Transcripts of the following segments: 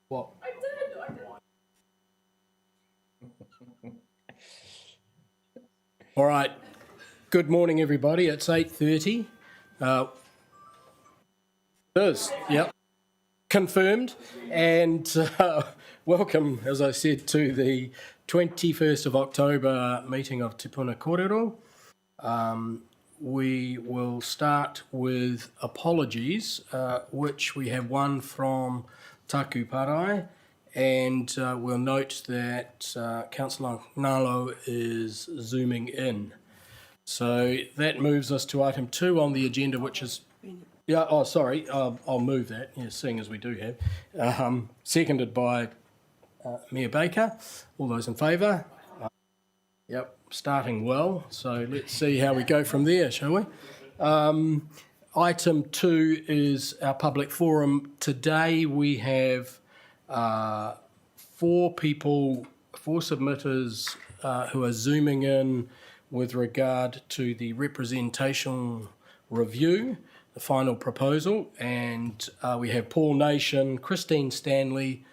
What? I did. All right. Good morning, everybody. It's 8:30. It is. Yep. Confirmed. And welcome, as I said, to the 21st of October meeting of Te Puna Kōrero. We will start with apologies, which we have one from Taku Parai, and we'll note that Councillor Ngalo is zooming in. So that moves us to item 2 on the agenda, which is... Yeah, oh, sorry, I'll move that, seeing as we do have. Seconded by Mayor Baker. All those in favour? Yep, starting well. So let's see how we go from there, shall we? Item 2 is our public forum. Today we have 4 people, 4 submitters who are zooming in with regard to the representational review, the final proposal. And we have Paul Nation, Christine Stanley,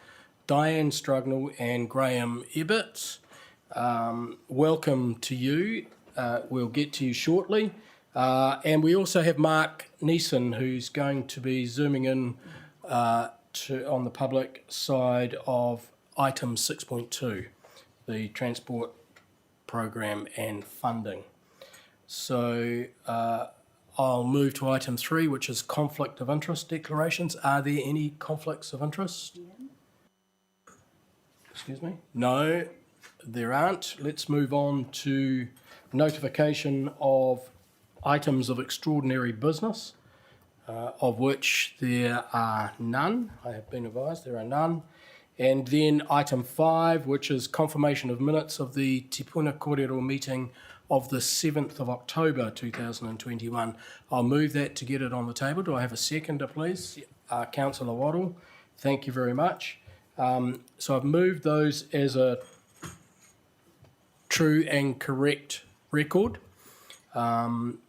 Diane Strugnell and Graham Ebbett. Welcome to you. We'll get to you shortly. And we also have Mark Neeson, who's going to be zooming in on the public side of item 6.2, the transport program and funding. So I'll move to item 3, which is conflict of interest declarations. Are there any conflicts of interest? Excuse me? No. There aren't. Let's move on to notification of items of extraordinary business, of which there are none. I have been advised there are none. And then item 5, which is confirmation of minutes of the Te Puna Kōrero meeting of the 7th of October 2021. I'll move that to get it on the table. Do I have a seconder, please? Councillor Waddle. Thank you very much. So I've moved those as a true and correct record. Do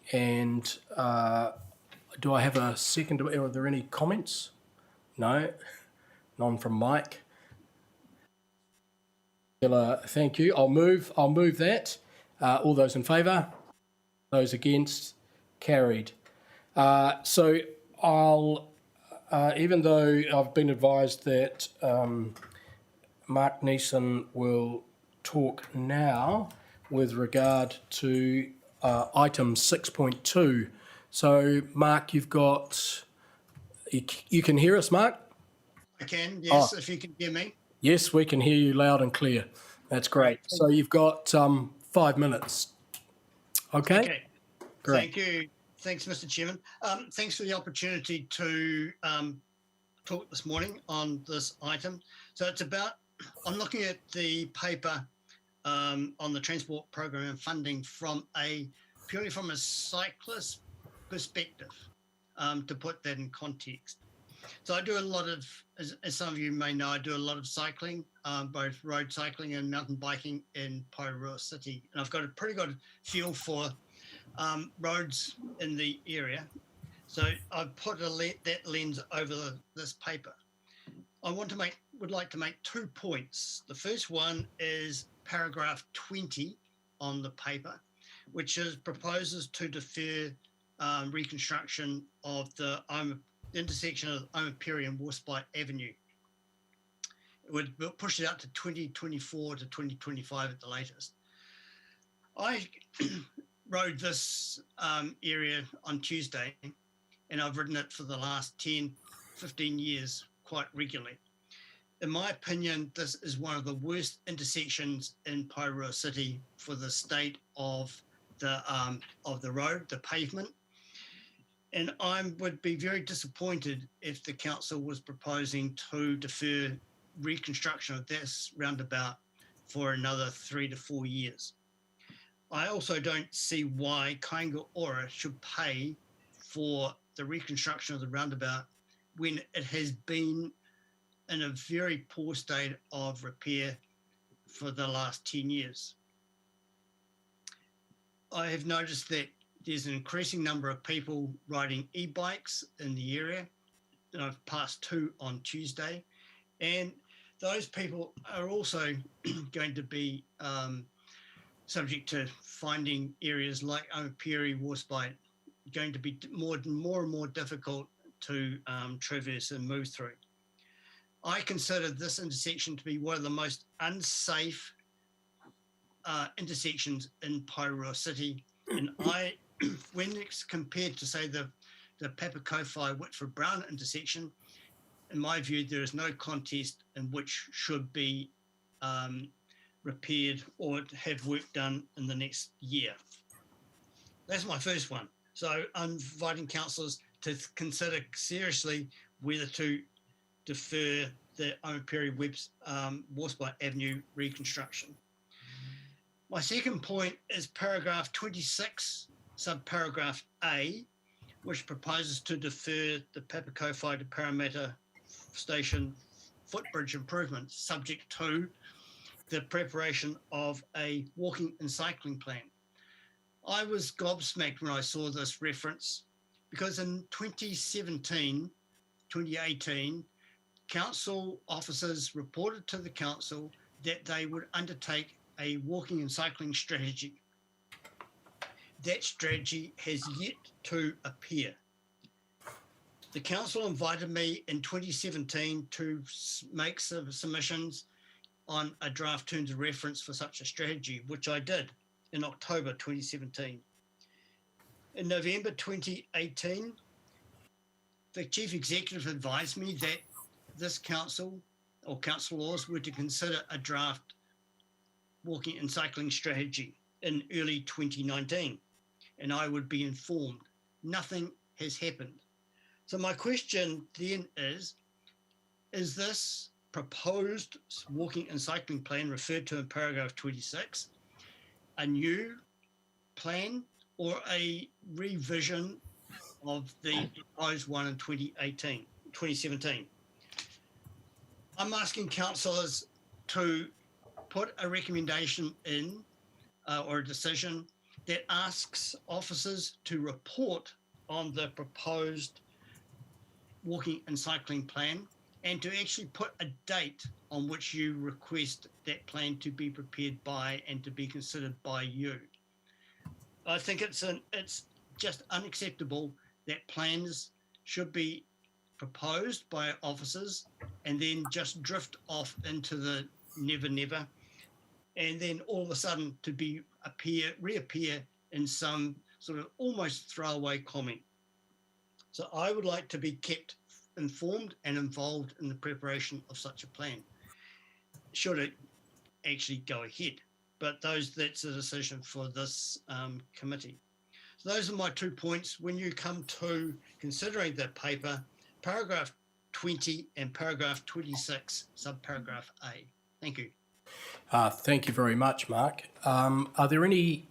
I have a second? Are there any comments? No? None from Mike. Thank you. I'll move that. All those in favour? Those against? Carried. So I'll, even though I've been advised that Mark Neeson will talk now with regard to item 6.2. So, Mark, you've got... You can hear us, Mark? I can, yes, if you can hear me. Yes, we can hear you loud and clear. That's great. So you've got 5 minutes. Okay? Okay. Great. Thank you. Thanks, Mr. Chairman. Thanks for the opportunity to talk this morning on this item. So it's about... I'm looking at the paper on the transport program and funding purely from a cyclist perspective, to put that in context. So I do a lot of, as some of you may know, I do a lot of cycling, both road cycling and mountain biking in Porirua City. And I've got a pretty good feel for roads in the area. So I've put that lens over this paper. I would like to make 2 points. The first one is paragraph 20 on the paper, which proposes to defer reconstruction of the intersection of Omapiri and Warspite Avenue. It would push it out to 2024 to 2025 at the latest. I rode this area on Tuesday, and I've ridden it for the last 10, 15 years quite regularly. In my opinion, this is one of the worst intersections in Porirua City for the state of the road, the pavement. And I would be very disappointed if the council was proposing to defer reconstruction of this roundabout for another 3 to 4 years. I also don't see why Kāinga Ora should pay for the reconstruction of the roundabout when it has been in a very poor state of repair for the last 10 years. I have noticed that there's an increasing number of people riding e-bikes in the area, and I've passed 2 on Tuesday, And those people are also going to be subject to finding areas like Opiri Warspite going to be more and more difficult to traverse and move through. I consider this intersection to be one of the most unsafe intersections in Porirua City. And when it's compared to, say, the Papakowhai-Whitford-Brown intersection, in my view, there is no contest in which should be repaired or have work done in the next year. That's my first one. So I'm inviting councillors to consider seriously whether to defer the Opiri Warspite Avenue reconstruction. My second point is paragraph 26, subparagraph A, which proposes to defer the Papakowhai to Parramatta Station footbridge improvements subject to the preparation of a walking and cycling plan. I was gobsmacked when I saw this reference because in 2017, 2018, council officers reported to the council that they would undertake a walking and cycling strategy. That strategy has yet to appear. The council invited me in 2017 to make some submissions on a draft terms of reference for such a strategy, which I did in October 2017. In November 2018, the chief executive advised me that this council or councillors were to consider a draft walking and cycling strategy in early 2019, and I would be informed. Nothing has happened. So my question then is this proposed walking and cycling plan referred to in paragraph 26 a new plan or a revision of the proposed one in 2017? I'm asking councillors to put a recommendation in or a decision that asks officers to report on the proposed walking and cycling plan and to actually put a date on which you request that plan to be prepared by and to be considered by you. I think it's just unacceptable that plans should be proposed by officers and then just drift off into the never never, and then all of a sudden to reappear in some sort of almost throwaway comment. So I would like to be kept informed and involved in the preparation of such a plan, should it actually go ahead. But that's a decision for this committee. So those are my 2 points. When you come to considering the paper, paragraph 20 and paragraph 26, subparagraph A. Thank you. Thank you very much, Mark. Are there any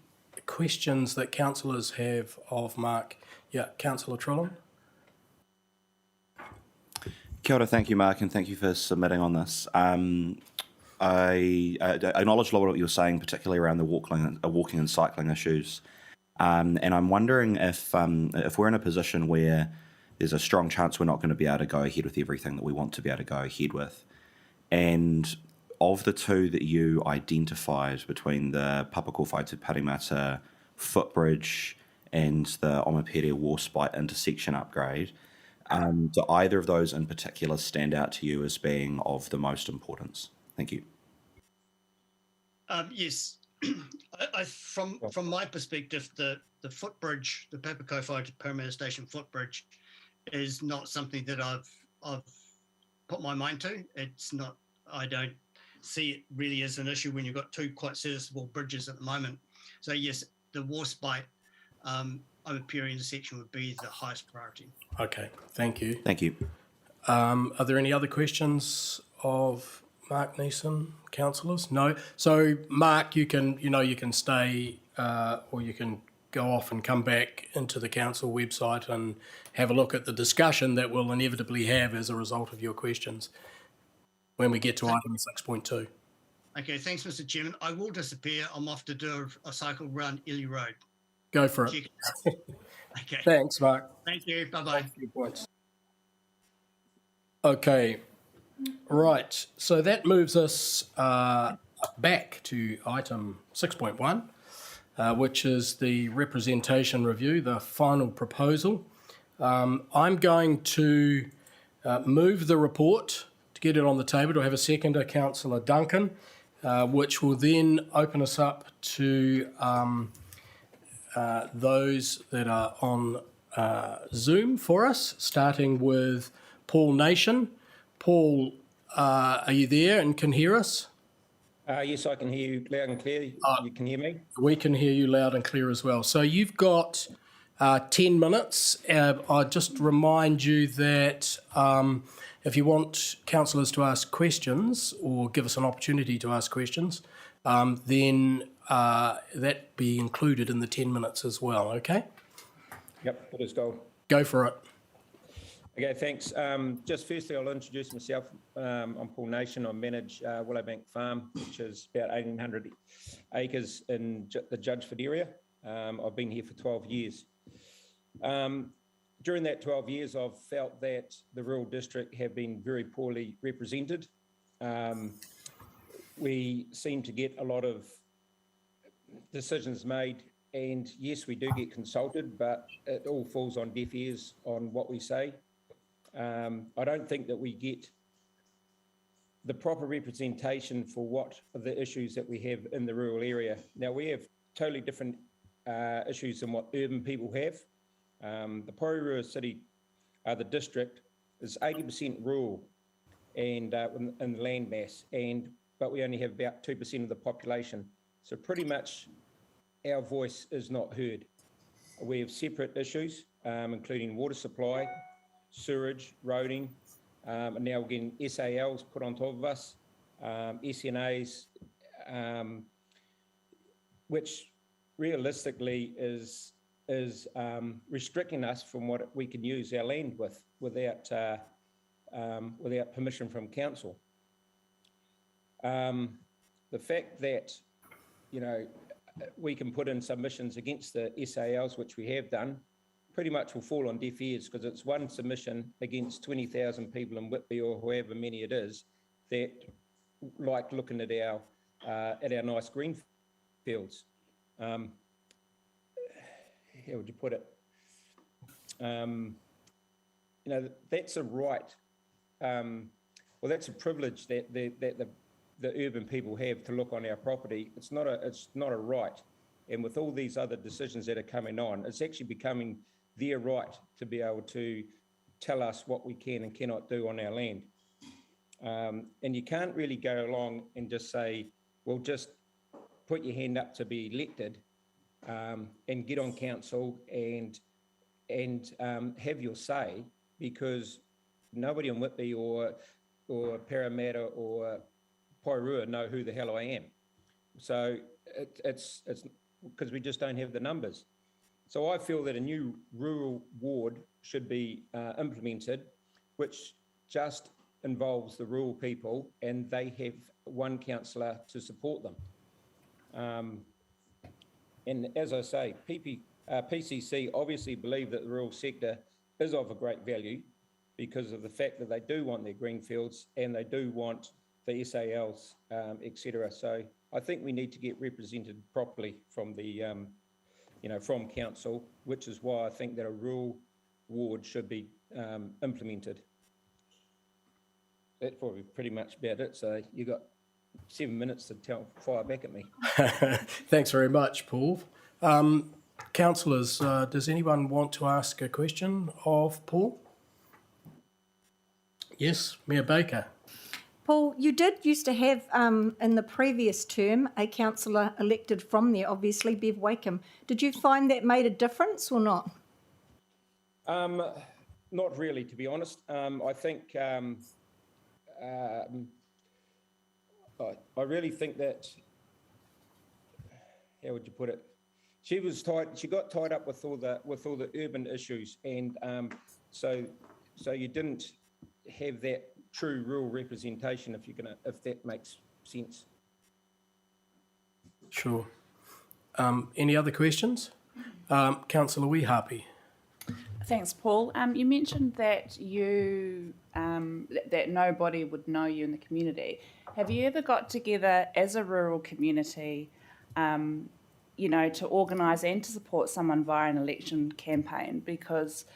questions that councillors have of Mark? Yeah, Councillor Trullen. Kia ora, thank you, Mark, and thank you for submitting on this. I acknowledge a lot of what you were saying, particularly around the walking and cycling issues. And I'm wondering if we're in a position where there's a strong chance we're not going to be able to go ahead with everything that we want to be able to go ahead with. And of the two that you identified between the Papakowhai to Parramatta footbridge and the Opiri Warspite intersection upgrade, do either of those in particular stand out to you as being of the most importance? Thank you. Yes. From my perspective, the footbridge, the Papakowhai to Parramatta Station footbridge, is not something that I've put my mind to. It's not. I don't see it really as an issue when you've got two quite serviceable bridges at the moment. So yes, the Warspite Opiri intersection would be the highest priority. Okay, thank you. Thank you. Are there any other questions of Mark Neeson, councillors? No. So Mark, you can stay or you can go off and come back into the council website and have a look at the discussion that we'll inevitably have as a result of your questions when we get to item 6.2. Okay, thanks, Mr. Chairman. I will disappear. I'm off to do a cycle around Ely Road. Go for it. Okay. Thanks, Mark. Thank you. Bye-bye. Okay. Right, so that moves us back to item 6.1, which is the representation review, the final proposal. I'm going to move the report to get it on the table. Do I have a seconder, Councillor Duncan, which will then open us up to those that are on Zoom for us, starting with Paul Nation. Paul, are you there and can hear us? Yes, I can hear you loud and clear. You can hear me? We can hear you loud and clear as well. So you've got 10 minutes. I'll just remind you that if you want councillors to ask questions or give us an opportunity to ask questions, then that be included in the 10 minutes as well, okay? Yep, let us go. Go for it. Okay, thanks. Just firstly, I'll introduce myself. I'm Paul Nation. I manage Willowbank Farm, which is about 1,800 acres in the Judgeford area. I've been here for 12 years. During that 12 years, I've felt that the rural district have been very poorly represented. We seem to get a lot of decisions made, and yes, we do get consulted, but it all falls on deaf ears on what we say. I don't think that we get the proper representation for what are the issues that we have in the rural area. Now, we have totally different issues than what urban people have. The Porirua city, the district, is 80% rural and in the land mass, but we only have about 2% of the population. So pretty much our voice is not heard. We have separate issues, including water supply, sewerage, roading, and now we're getting SALs put on top of us, SNAs, which realistically is restricting us from what we can use our land with without permission from council. The fact that, you know, we can put in submissions against the SALs, which we have done, pretty much will fall on deaf ears because it's one submission against 20,000 people in Whitby or however many it is that like looking at our nice green fields. How would you put it? You know, that's a right. Well, that's a privilege that the urban people have to look on our property. It's not a right. And with all these other decisions that are coming on, it's actually becoming their right to be able to tell us what we can and cannot do on our land. And you can't really go along and just say, well, just put your hand up to be elected and get on council and have your say, because nobody in Whitby or Parramatta or Porirua know who the hell I am. So it's because we just don't have the numbers. So I feel that a new rural ward should be implemented, which just involves the rural people, and they have one councillor to support them. And as I say, PCC obviously believe that the rural sector is of a great value because of the fact that they do want their green fields and they do want the SALs, etc. So I think we need to get represented properly from the from council, which is why I think that a rural ward should be implemented. That's probably pretty much about it. So you got 7 minutes to fire back at me. Thanks very much, Paul. Councillors, does anyone want to ask a question of Paul? Yes, Mayor Baker. Paul, you did used to have, in the previous term, a councillor elected from there, obviously, Bev Wakeham. Did you find that made a difference or not? Not really, to be honest. I think, I really think that, how would you put it? She got tied up with all the urban issues, and so you didn't have that true rural representation, if that makes sense. Sure. Any other questions? Councillor Weehapi. Thanks, Paul. You mentioned that that nobody would know you in the community. Have you ever got together as a rural community, to organise and to support someone via an election campaign? Because,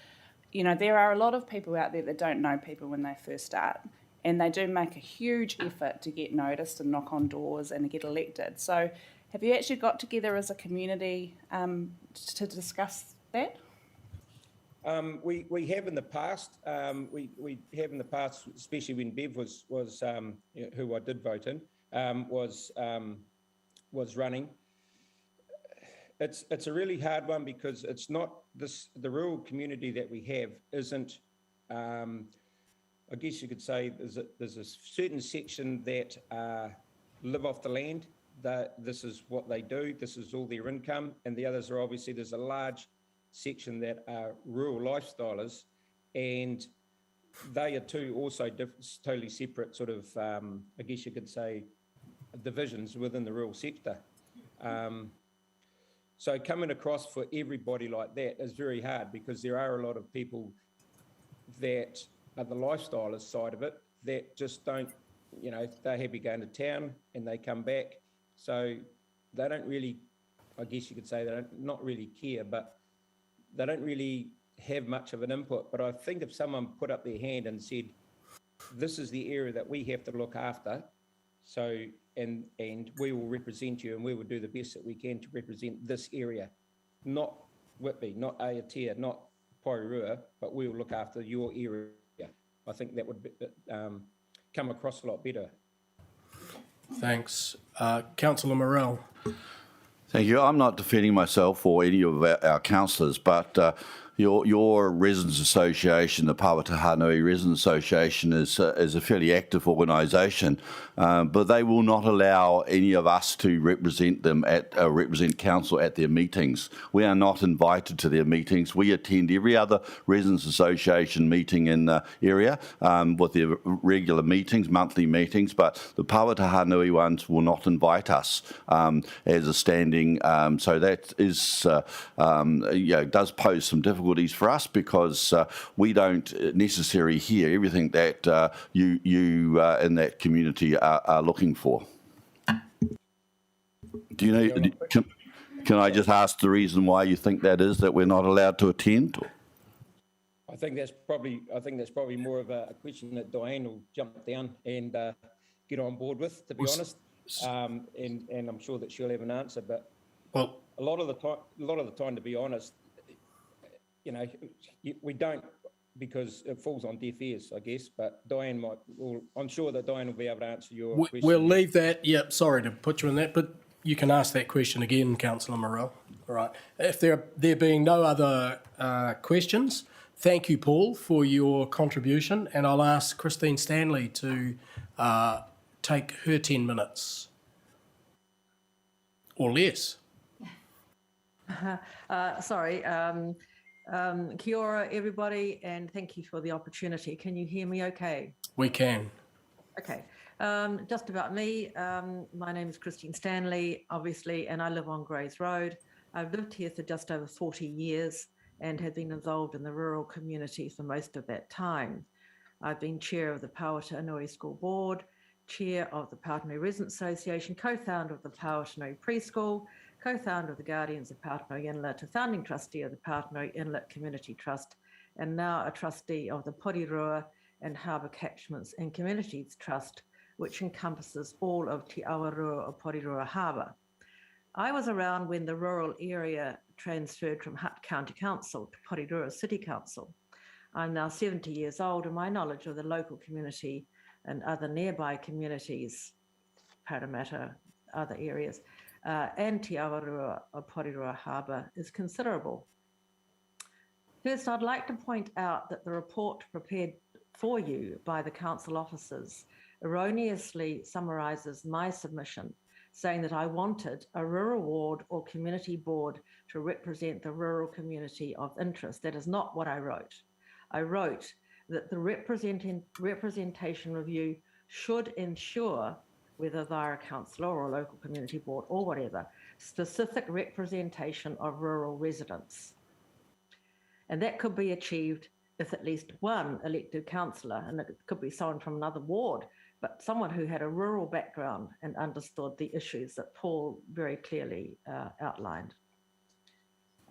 there are a lot of people out there that don't know people when they first start, and they do make a huge effort to get noticed and knock on doors and get elected. So have you actually got together as a community to discuss that? We have in the past. We have in the past, especially when Bev was who I did vote in, was running. It's a really hard one because it's not the rural community that we have isn't. I guess you could say there's a certain section that live off the land. That this is what they do. This is all their income, and the others are obviously there's a large section that are rural lifestylers, and they are two also totally separate sort of, I guess you could say, divisions within the rural sector. So coming across for everybody like that is very hard because there are a lot of people that are the lifestylers side of it that just don't, they're happy going to town and they come back. So they don't really, I guess you could say they don't not really care, but they don't really have much of an input. But I think if someone put up their hand and said, this is the area that we have to look after, so and we will represent you and we will do the best that we can to represent this area, not Whitby, not Aotea, not Porirua, but we will look after your area. I think that would come across a lot better. Thanks. Councillor Morell. Thank you. I'm not defending myself or any of our councillors, but your residents association, the Pāwatahanui Residents Association, is a fairly active organisation, but they will not allow any of us to represent them represent council at their meetings. We are not invited to their meetings. We attend every other residents association meeting in the area with their regular meetings, monthly meetings, but the Pāwatahanui ones will not invite us as a standing. So that is does pose some difficulties for us because we don't necessarily hear everything that you in that community are looking for. Do you know? Can I just ask the reason why you think that is that we're not allowed to attend? I think that's probably more of a question that Diane will jump down and get on board with, to be honest. And I'm sure that she'll have an answer. But a lot of the time, to be honest, we don't, because it falls on deaf ears, I guess. But Diane I'm sure that Diane will be able to answer your question. We'll leave that. Yep, sorry to put you in that, but you can ask that question again, Councillor Morell. All right. If there being no other questions, thank you, Paul, for your contribution, and I'll ask Christine Stanley to take her 10 minutes or less. Sorry. Kia ora, everybody, and thank you for the opportunity. Can you hear me okay? We can. Okay. Just about me, my name is Christine Stanley, obviously, and I live on Grays Road. I've lived here for just over 40 years and have been involved in the rural community for most of that time. I've been chair of the Pāwatahanui School Board, chair of the Pāwatahanui Residents Association, co-founder of the Pāwatahanui Preschool, co-founder of the Guardians of Pāwatahanui Inlet, a founding trustee of the Pāwatahanui Inlet Community Trust, and now a trustee of the Porirua and Harbour Catchments and Communities Trust, which encompasses all of Te Awarua of Porirua Harbour. I was around when the rural area transferred from Hutt County Council to Porirua City Council. I'm now 70 years old, and my knowledge of the local community and other nearby communities, Parramatta, other areas, and Te Awarua of Porirua Harbour is considerable. First, I'd like to point out that the report prepared for you by the council officers erroneously summarises my submission, saying that I wanted a rural ward or community board to represent the rural community of interest. That is not what I wrote. I wrote that the representation review should ensure, whether via a councillor or a local community board or whatever, specific representation of rural residents. And that could be achieved if at least one elected councillor, and it could be someone from another ward, but someone who had a rural background and understood the issues that Paul very clearly outlined.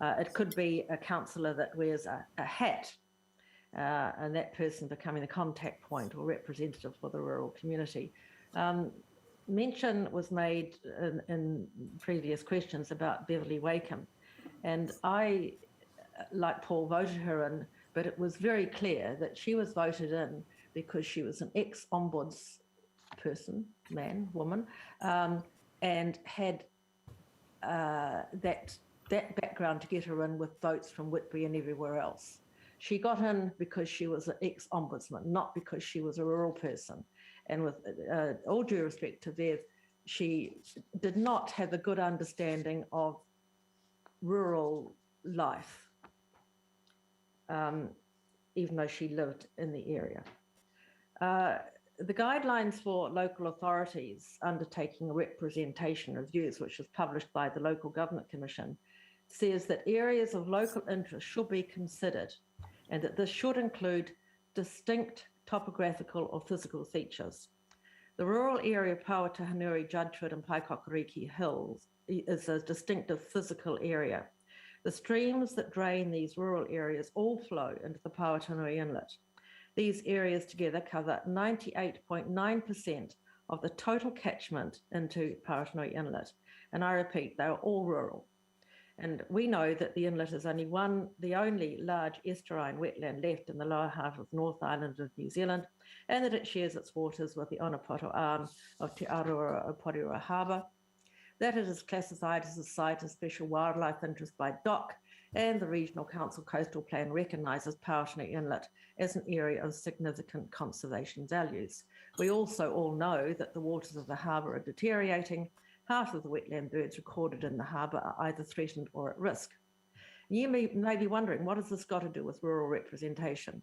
It could be a councillor that wears a hat, and that person becoming the contact point or representative for the rural community. Mention was made in previous questions about Beverly Wakeham, and I, like Paul, voted her in, but it was very clear that she was voted in because she was an ex-ombuds person, man, woman, and had that background to get her in with votes from Whitby and everywhere else. She got in because she was an ex-ombudsman, not because she was a rural person. And with all due respect to Bev, she did not have a good understanding of rural life, even though she lived in the area. The guidelines for local authorities undertaking representation reviews, which was published by the Local Government Commission, says that areas of local interest should be considered and that this should include distinct topographical or physical features. The rural area of Pawatahanui, Judgeford and Paikokariki Hills is a distinctive physical area. The streams that drain these rural areas all flow into the Pawatahanui Inlet. These areas together cover 98.9% of the total catchment into Pawatahanui Inlet. And I repeat, they are all rural. And we know that the inlet is the only large estuarine wetland left in the lower half of North Island of New Zealand, and that it shares its waters with the Onopoto arm of Te Aroa o Porirua Harbour, that it is classified as a site of special wildlife interest by DOC, and the Regional Council Coastal Plan recognises Pawatahanui Inlet as an area of significant conservation values. We also all know that the waters of the harbour are deteriorating. Half of the wetland birds recorded in the harbour are either threatened or at risk. You may be wondering, what has this got to do with rural representation?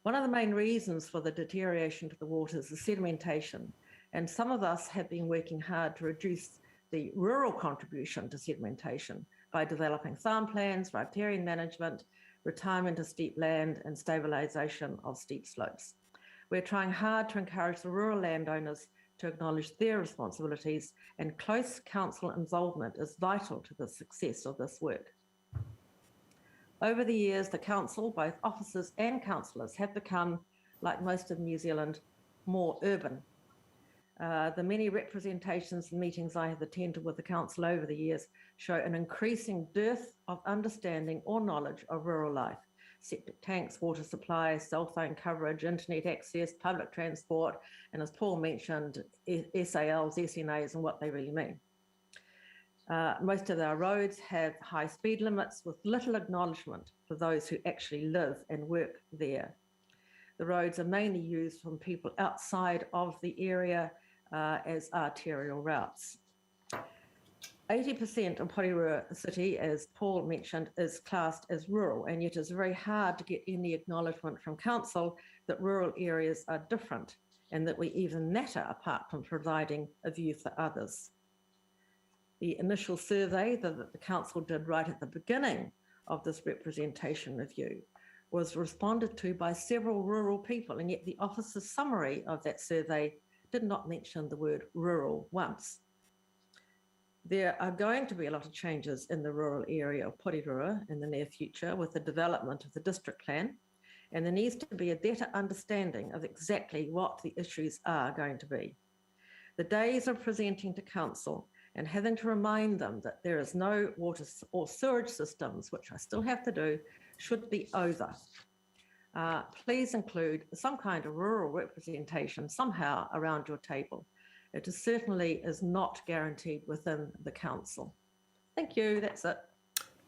One of the main reasons for the deterioration to the waters is sedimentation, and some of us have been working hard to reduce the rural contribution to sedimentation by developing farm plans, riparian management, retirement of steep land, and stabilisation of steep slopes. We're trying hard to encourage the rural landowners to acknowledge their responsibilities, and close council involvement is vital to the success of this work. Over the years, the council, both officers and councillors, have become, like most of New Zealand, more urban. The many representations and meetings I have attended with the council over the years show an increasing dearth of understanding or knowledge of rural life. Septic tanks, water supply, cell phone coverage, internet access, public transport, and as Paul mentioned, SALs, SNAs, and what they really mean. Most of our roads have high speed limits with little acknowledgement for those who actually live and work there. The roads are mainly used from people outside of the area as arterial routes. 80% of Porirua City, as Paul mentioned, is classed as rural, and yet it's very hard to get any acknowledgement from council that rural areas are different and that we even matter apart from providing a view for others. The initial survey that the council did right at the beginning of this representation review was responded to by several rural people, and yet the officer's summary of that survey did not mention the word rural once. There are going to be a lot of changes in the rural area of Porirua in the near future with the development of the district plan, and there needs to be a better understanding of exactly what the issues are going to be. The days of presenting to council and having to remind them that there is no water or sewage systems, which I still have to do, should be over. Please include some kind of rural representation somehow around your table. It certainly is not guaranteed within the council. Thank you, that's it.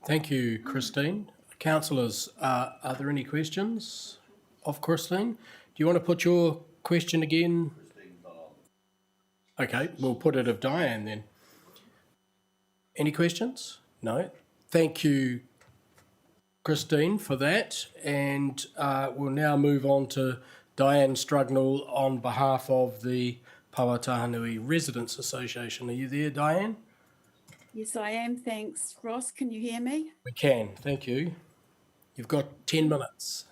Thank you, Christine. Councillors, are there any questions of Christine? Do you want to put your question again? Okay, we'll put it of Diane then. Any questions? No. Thank you, Christine, for that. And we'll now move on to Diane Strugnall on behalf of the Pawatahanui Residents Association. Are you there, Diane? Yes, I am. Thanks. Ross, can you hear me? We can. Thank you. You've got 10 minutes.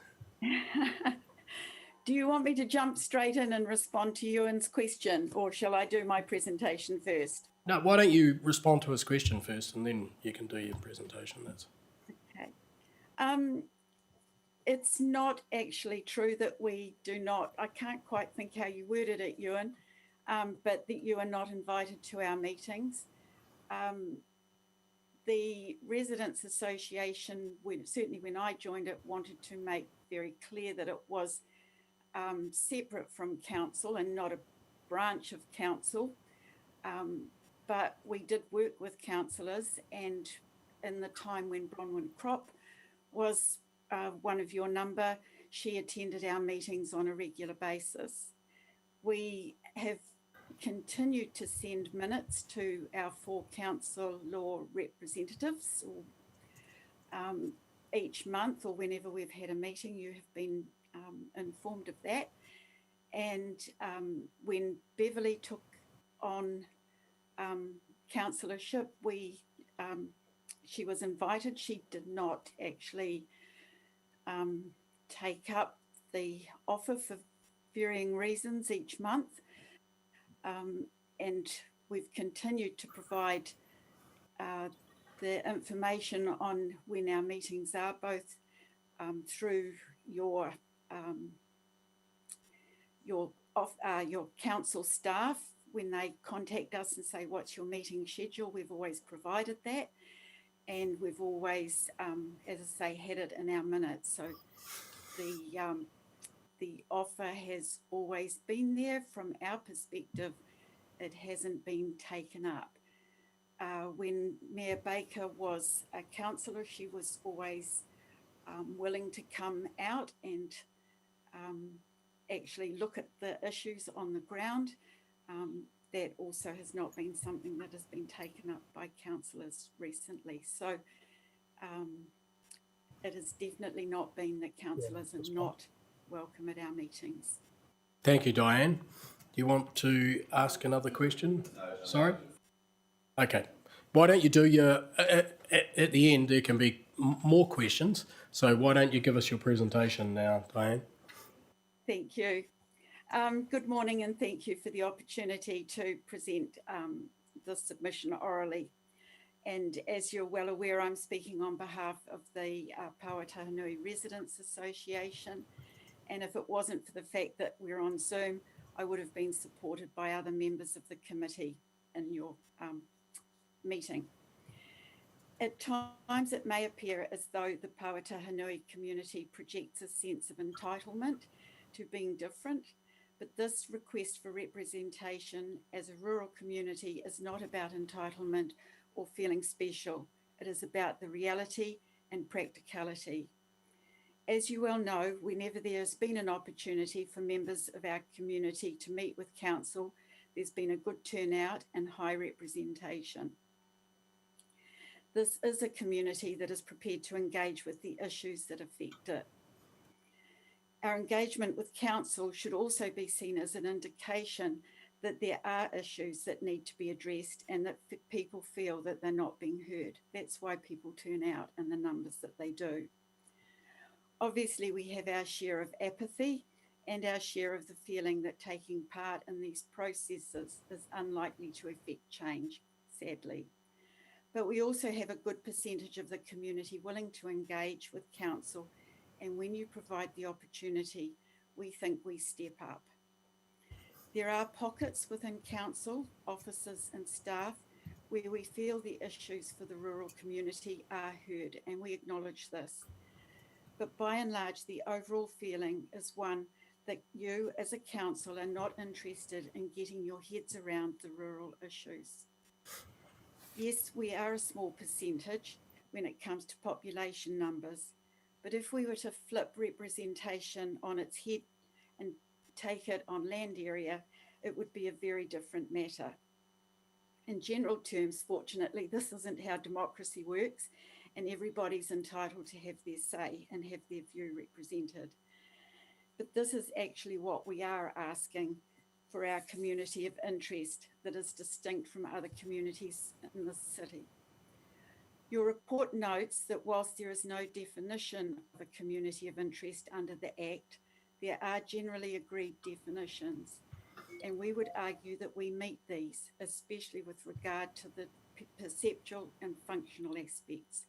Do you want me to jump straight in and respond to Ewan's question, or shall I do my presentation first? No, why don't you respond to his question first and then you can do your presentation. That's Okay. It's not actually true that we do not, I can't quite think how you worded it, Ewan, but that you are not invited to our meetings. The Residents Association, certainly when I joined it, wanted to make very clear that it was separate from council and not a branch of council. But we did work with councillors, and in the time when Bronwyn Crop was one of your number, she attended our meetings on a regular basis. We have continued to send minutes to our 4 council law representatives each month, or whenever we've had a meeting. You have been informed of that. And when Beverly took on councillorship, she was invited. She did not actually take up the offer for varying reasons each month. And we've continued to provide the information on when our meetings are, both through your council staff. When they contact us and say, what's your meeting schedule? We've always provided that. And we've always, as I say, had it in our minutes. So the offer has always been there. From our perspective, it hasn't been taken up. When Mayor Baker was a councillor, she was always willing to come out and actually look at the issues on the ground. That also has not been something that has been taken up by councillors recently. So it has definitely not been that councillors are not welcome at our meetings. Thank you, Diane. Do you want to ask another question? No. Sorry? Okay. Why don't you do your, at the end there can be more questions, so why don't you give us your presentation now, Diane? Thank you. Good morning, and thank you for the opportunity to present the submission orally. And as you're well aware, I'm speaking on behalf of the Pāotahanui Residents Association. And if it wasn't for the fact that we're on Zoom, I would have been supported by other members of the committee in your meeting. At times, it may appear as though the Pāotahanui community projects a sense of entitlement to being different, but this request for representation as a rural community is not about entitlement or feeling special. It is about the reality and practicality. As you well know, whenever there has been an opportunity for members of our community to meet with council, there's been a good turnout and high representation. This is a community that is prepared to engage with the issues that affect it. Our engagement with council should also be seen as an indication that there are issues that need to be addressed and that people feel that they're not being heard. That's why people turn out in the numbers that they do. Obviously, we have our share of apathy and our share of the feeling that taking part in these processes is unlikely to effect change, sadly. But we also have a good percentage of the community willing to engage with council, and when you provide the opportunity, we think we step up. There are pockets within council, officers and staff where we feel the issues for the rural community are heard, and we acknowledge this. But by and large, the overall feeling is one that you as a council are not interested in getting your heads around the rural issues. Yes, we are a small percentage when it comes to population numbers, but if we were to flip representation on its head and take it on land area, it would be a very different matter. In general terms, fortunately, this isn't how democracy works, and everybody's entitled to have their say and have their view represented. But this is actually what we are asking for our community of interest that is distinct from other communities in this city. Your report notes that whilst there is no definition of a community of interest under the Act, there are generally agreed definitions, and we would argue that we meet these, especially with regard to the perceptual and functional aspects.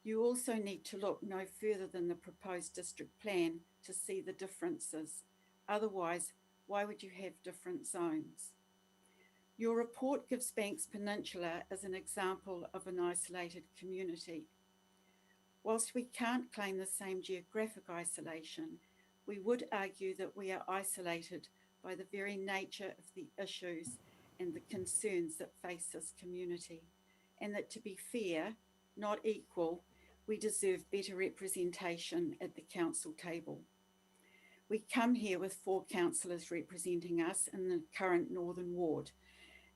You also need to look no further than the proposed district plan to see the differences. Otherwise, why would you have different zones? Your report gives Banks Peninsula as an example of an isolated community. Whilst we can't claim the same geographic isolation, we would argue that we are isolated by the very nature of the issues and the concerns that face this community, and that to be fair, not equal, we deserve better representation at the council table. We come here with 4 councillors representing us in the current Northern Ward,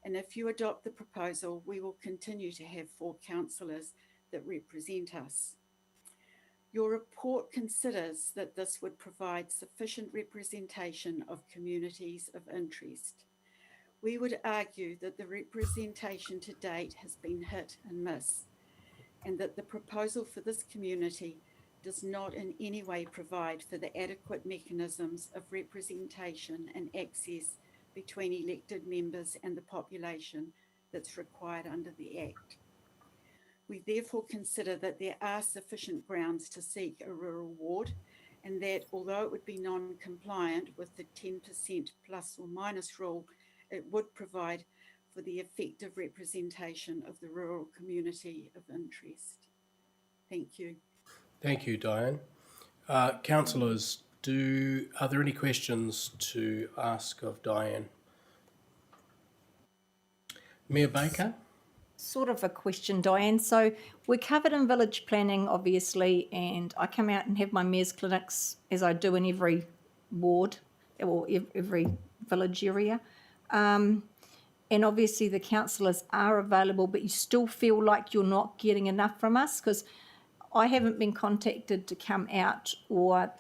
and if you adopt the proposal, we will continue to have 4 councillors that represent us. Your report considers that this would provide sufficient representation of communities of interest. We would argue that the representation to date has been hit and miss, and that the proposal for this community does not in any way provide for the adequate mechanisms of representation and access between elected members and the population that's required under the Act. We therefore consider that there are sufficient grounds to seek a rural ward, and that although it would be non-compliant with the 10% plus or minus rule, it would provide for the effective representation of the rural community of interest. Thank you. Thank you, Diane. Councillors, are there any questions to ask of Diane? Mayor Baker? Sort of a question, Diane. So we're covered in village planning, obviously, and I come out and have my mayor's clinics, as I do in every ward or every village area. And obviously the councillors are available, but you still feel like you're not getting enough from us? Because I haven't been contacted to come out or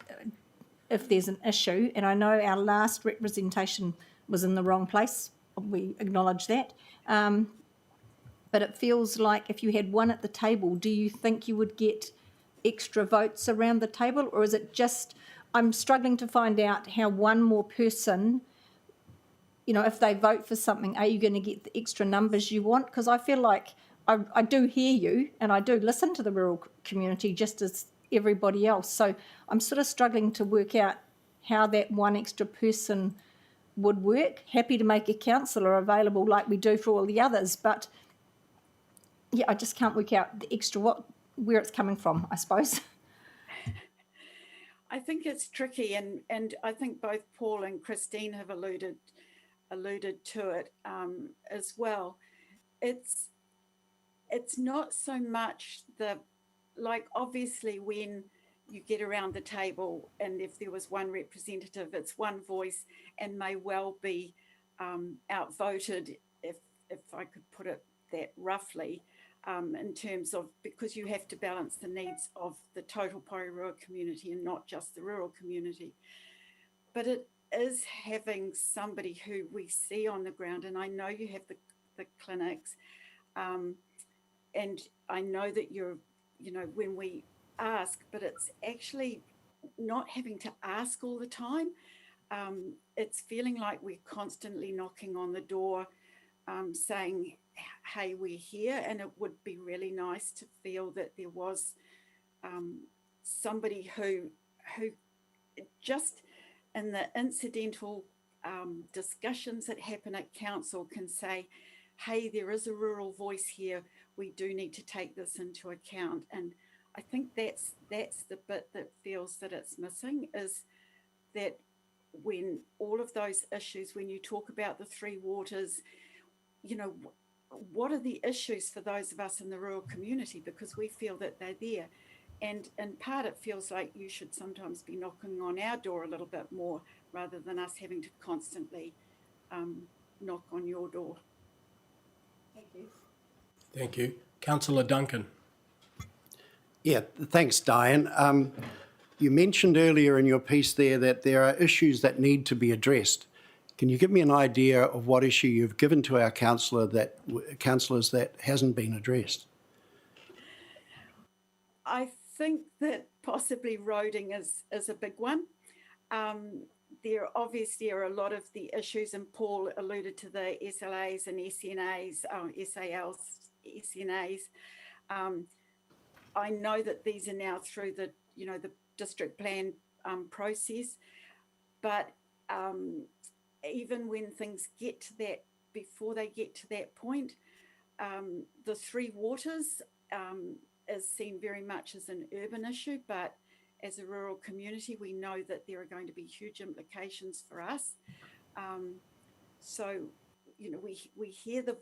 if there's an issue, and I know our last representation was in the wrong place. We acknowledge that. But it feels like if you had one at the table, do you think you would get extra votes around the table? Or is it just, I'm struggling to find out how one more person, you know, if they vote for something, are you going to get the extra numbers you want? Because I feel like I do hear you and I do listen to the rural community just as everybody else. So I'm sort of struggling to work out how that one extra person would work. Happy to make a councillor available like we do for all the others, but yeah, I just can't work out the extra where it's coming from, I suppose. I think it's tricky, and I think both Paul and Christine have alluded to it as well. It's not so much obviously when you get around the table and if there was one representative, it's one voice and may well be outvoted, if I could put it that roughly, in terms of, because you have to balance the needs of the total Porirua community and not just the rural community. But it is having somebody who we see on the ground, and I know you have the clinics, and I know that you're, when we ask, but it's actually not having to ask all the time. It's feeling like we're constantly knocking on the door, saying, hey, we're here, and it would be really nice to feel that there was somebody who just in the incidental discussions that happen at council can say, hey, there is a rural voice here, we do need to take this into account. And I think that's the bit that feels that it's missing, is that when all of those issues, when you talk about the 3 waters, what are the issues for those of us in the rural community? Because we feel that they're there. And in part, it feels like you should sometimes be knocking on our door a little bit more rather than us having to constantly knock on your door. Thank you. Thank you. Councillor Duncan. Yeah, thanks, Diane. You mentioned earlier in your piece there that there are issues that need to be addressed. Can you give me an idea of what issue you've given to our councillors that hasn't been addressed? I think that possibly roading is a big one. There obviously are a lot of the issues, and Paul alluded to the SLAs and SNAs, SALs, SNAs. I know that these are now through the district plan process, but even when things get to that, before they get to that point, the Three Waters is seen very much as an urban issue, but as a rural community, we know that there are going to be huge implications for us. So, we hear the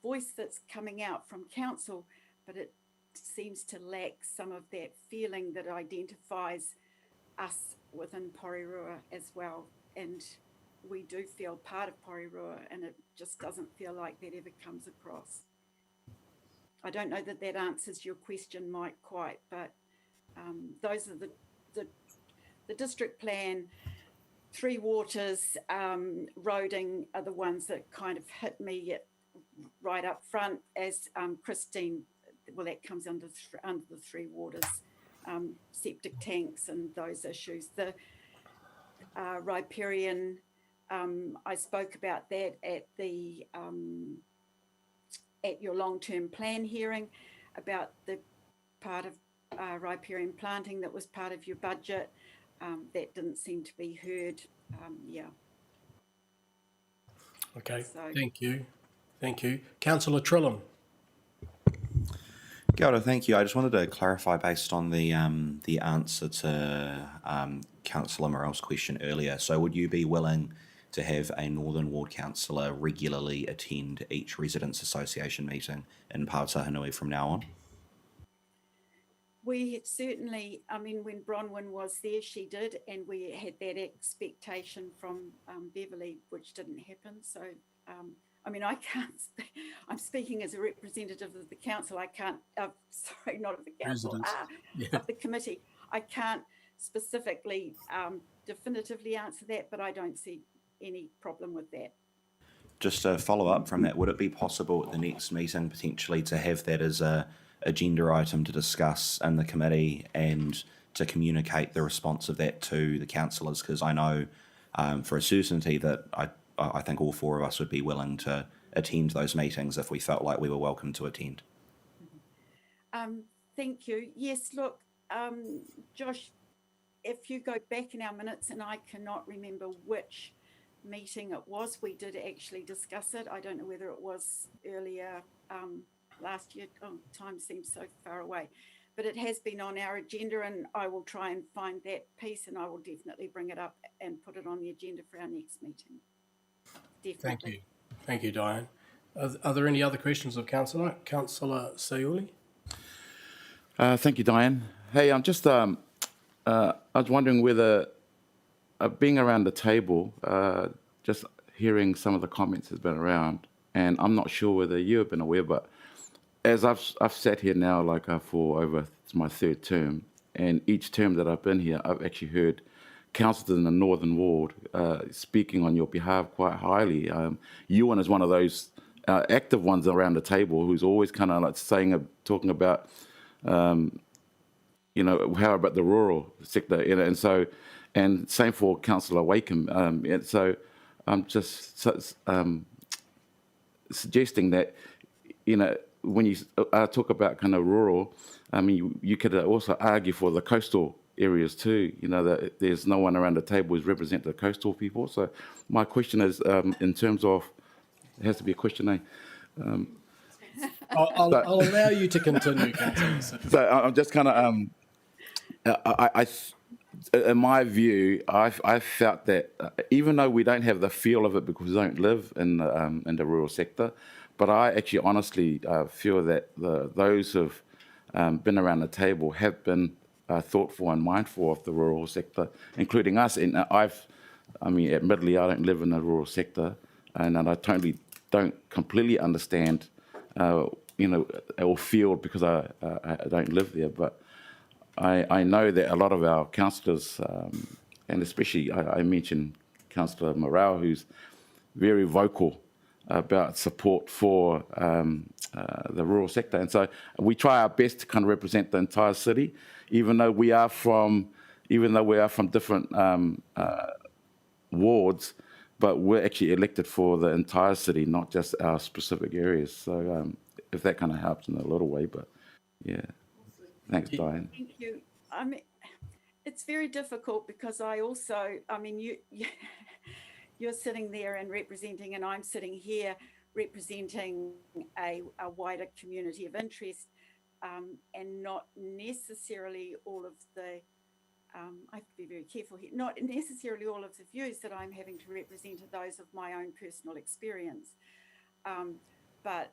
voice that's coming out from council, but it seems to lack some of that feeling that identifies us within Porirua as well. And we do feel part of Porirua, and it just doesn't feel like that ever comes across. I don't know that that answers your question, Mike, quite, but those are the district plan, Three Waters, roading are the ones that kind of hit me right up front. As Christine, well, that comes under the Three Waters, septic tanks and those issues. The riparian, I spoke about that at the at your long-term plan hearing, about the part of riparian planting that was part of your budget. That didn't seem to be heard. Yeah. Okay, So- thank you. Thank you. Councillor Trillam. Kia ora, thank you. I just wanted to clarify based on the answer to Councillor Morell's question earlier. So would you be willing to have a Northern Ward councillor regularly attend each Residents Association meeting in Pātahanui from now on? We certainly, I mean, when Bronwyn was there, she did, and we had that expectation from Beverly, which didn't happen. So, I mean, I can't, I'm speaking as a representative of the council. I can't, sorry, not of the council, of the committee. I can't specifically, definitively answer that, but I don't see any problem with that. Just to follow up from that, would it be possible at the next meeting potentially to have that as a agenda item to discuss in the committee and to communicate the response of that to the councillors? Because I know for a certainty that I think all four of us would be willing to attend those meetings if we felt like we were welcome to attend. Thank you. Yes, look, Josh, if you go back in our minutes, and I cannot remember which meeting it was, we did actually discuss it. I don't know whether it was earlier last year. Oh, time seems so far away, but it has been on our agenda, and I will try and find that piece, and I will definitely bring it up and put it on the agenda for our next meeting. Definitely. Thank you. Thank you, Diane. Are there any other questions of Councillor Sayuli? Thank you, Diane. Hey, I'm just, I was wondering whether, being around the table, just hearing some of the comments that's been around, and I'm not sure whether you have been aware, but as I've sat here now, like for over, it's my third term, and each term that I've been here, I've actually heard councillors in the Northern Ward speaking on your behalf quite highly. Ewan is one of those active ones around the table who's always kind of like talking about, you know, how about the rural sector, you know, and so, and same for Councillor Wakeham. And so I'm just suggesting that, you know, when you talk about kind of rural, I mean, you could also argue for the coastal areas too, you know, that there's no one around the table who's represent the coastal people. So my question is, in terms of, it has to be a question, eh? I'll allow you to continue, Councillor. So I'm just kind of, in my view, I felt that even though we don't have the feel of it because we don't live in the rural sector, but I actually honestly feel that those who've been around the table have been thoughtful and mindful of the rural sector, including us. And I mean, admittedly, I don't live in the rural sector, and I totally don't completely understand, you know, or feel because I don't live there. But I know that a lot of our councillors, and especially I mentioned Councillor Morell, who's very vocal about support for the rural sector. And so we try our best to kind of represent the entire city, even though we are from different wards, but we're actually elected for the entire city, not just our specific areas. So if that kind of helps in a little way, but yeah. Thanks, Diane. Thank you. I mean, it's very difficult because you're sitting there and representing, and I'm sitting here representing a wider community of interest, and not necessarily all of the, I have to be very careful here, not necessarily all of the views that I'm having to represent are those of my own personal experience. But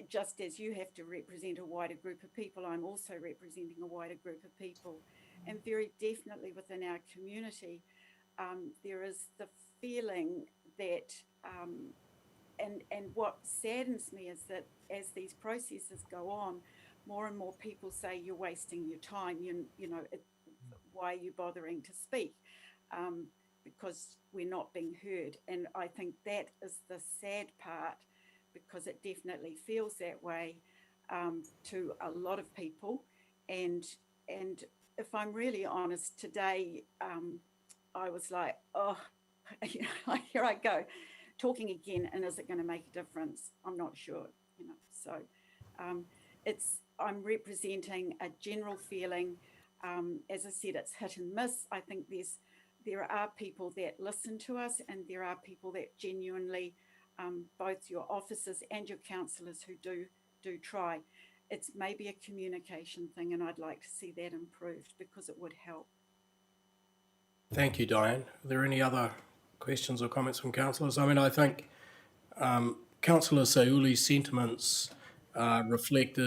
just as you have to represent a wider group of people, I'm also representing a wider group of people. And very definitely within our community, there is the feeling that, and what saddens me is that as these processes go on, more and more people say you're wasting your time, why are you bothering to speak? Because we're not being heard. And I think that is the sad part, because it definitely feels that way to a lot of people. And if I'm really honest, today I was like, oh, here I go, talking again, and is it going to make a difference? I'm not sure, So I'm representing a general feeling. As I said, it's hit and miss. I think there are people that listen to us, and there are people that genuinely, both your officers and your councillors who do try. It's maybe a communication thing, and I'd like to see that improved because it would help. Thank you, Diane. Are there any other questions or comments from councillors? I mean, I think Councillor Sauli's sentiments reflect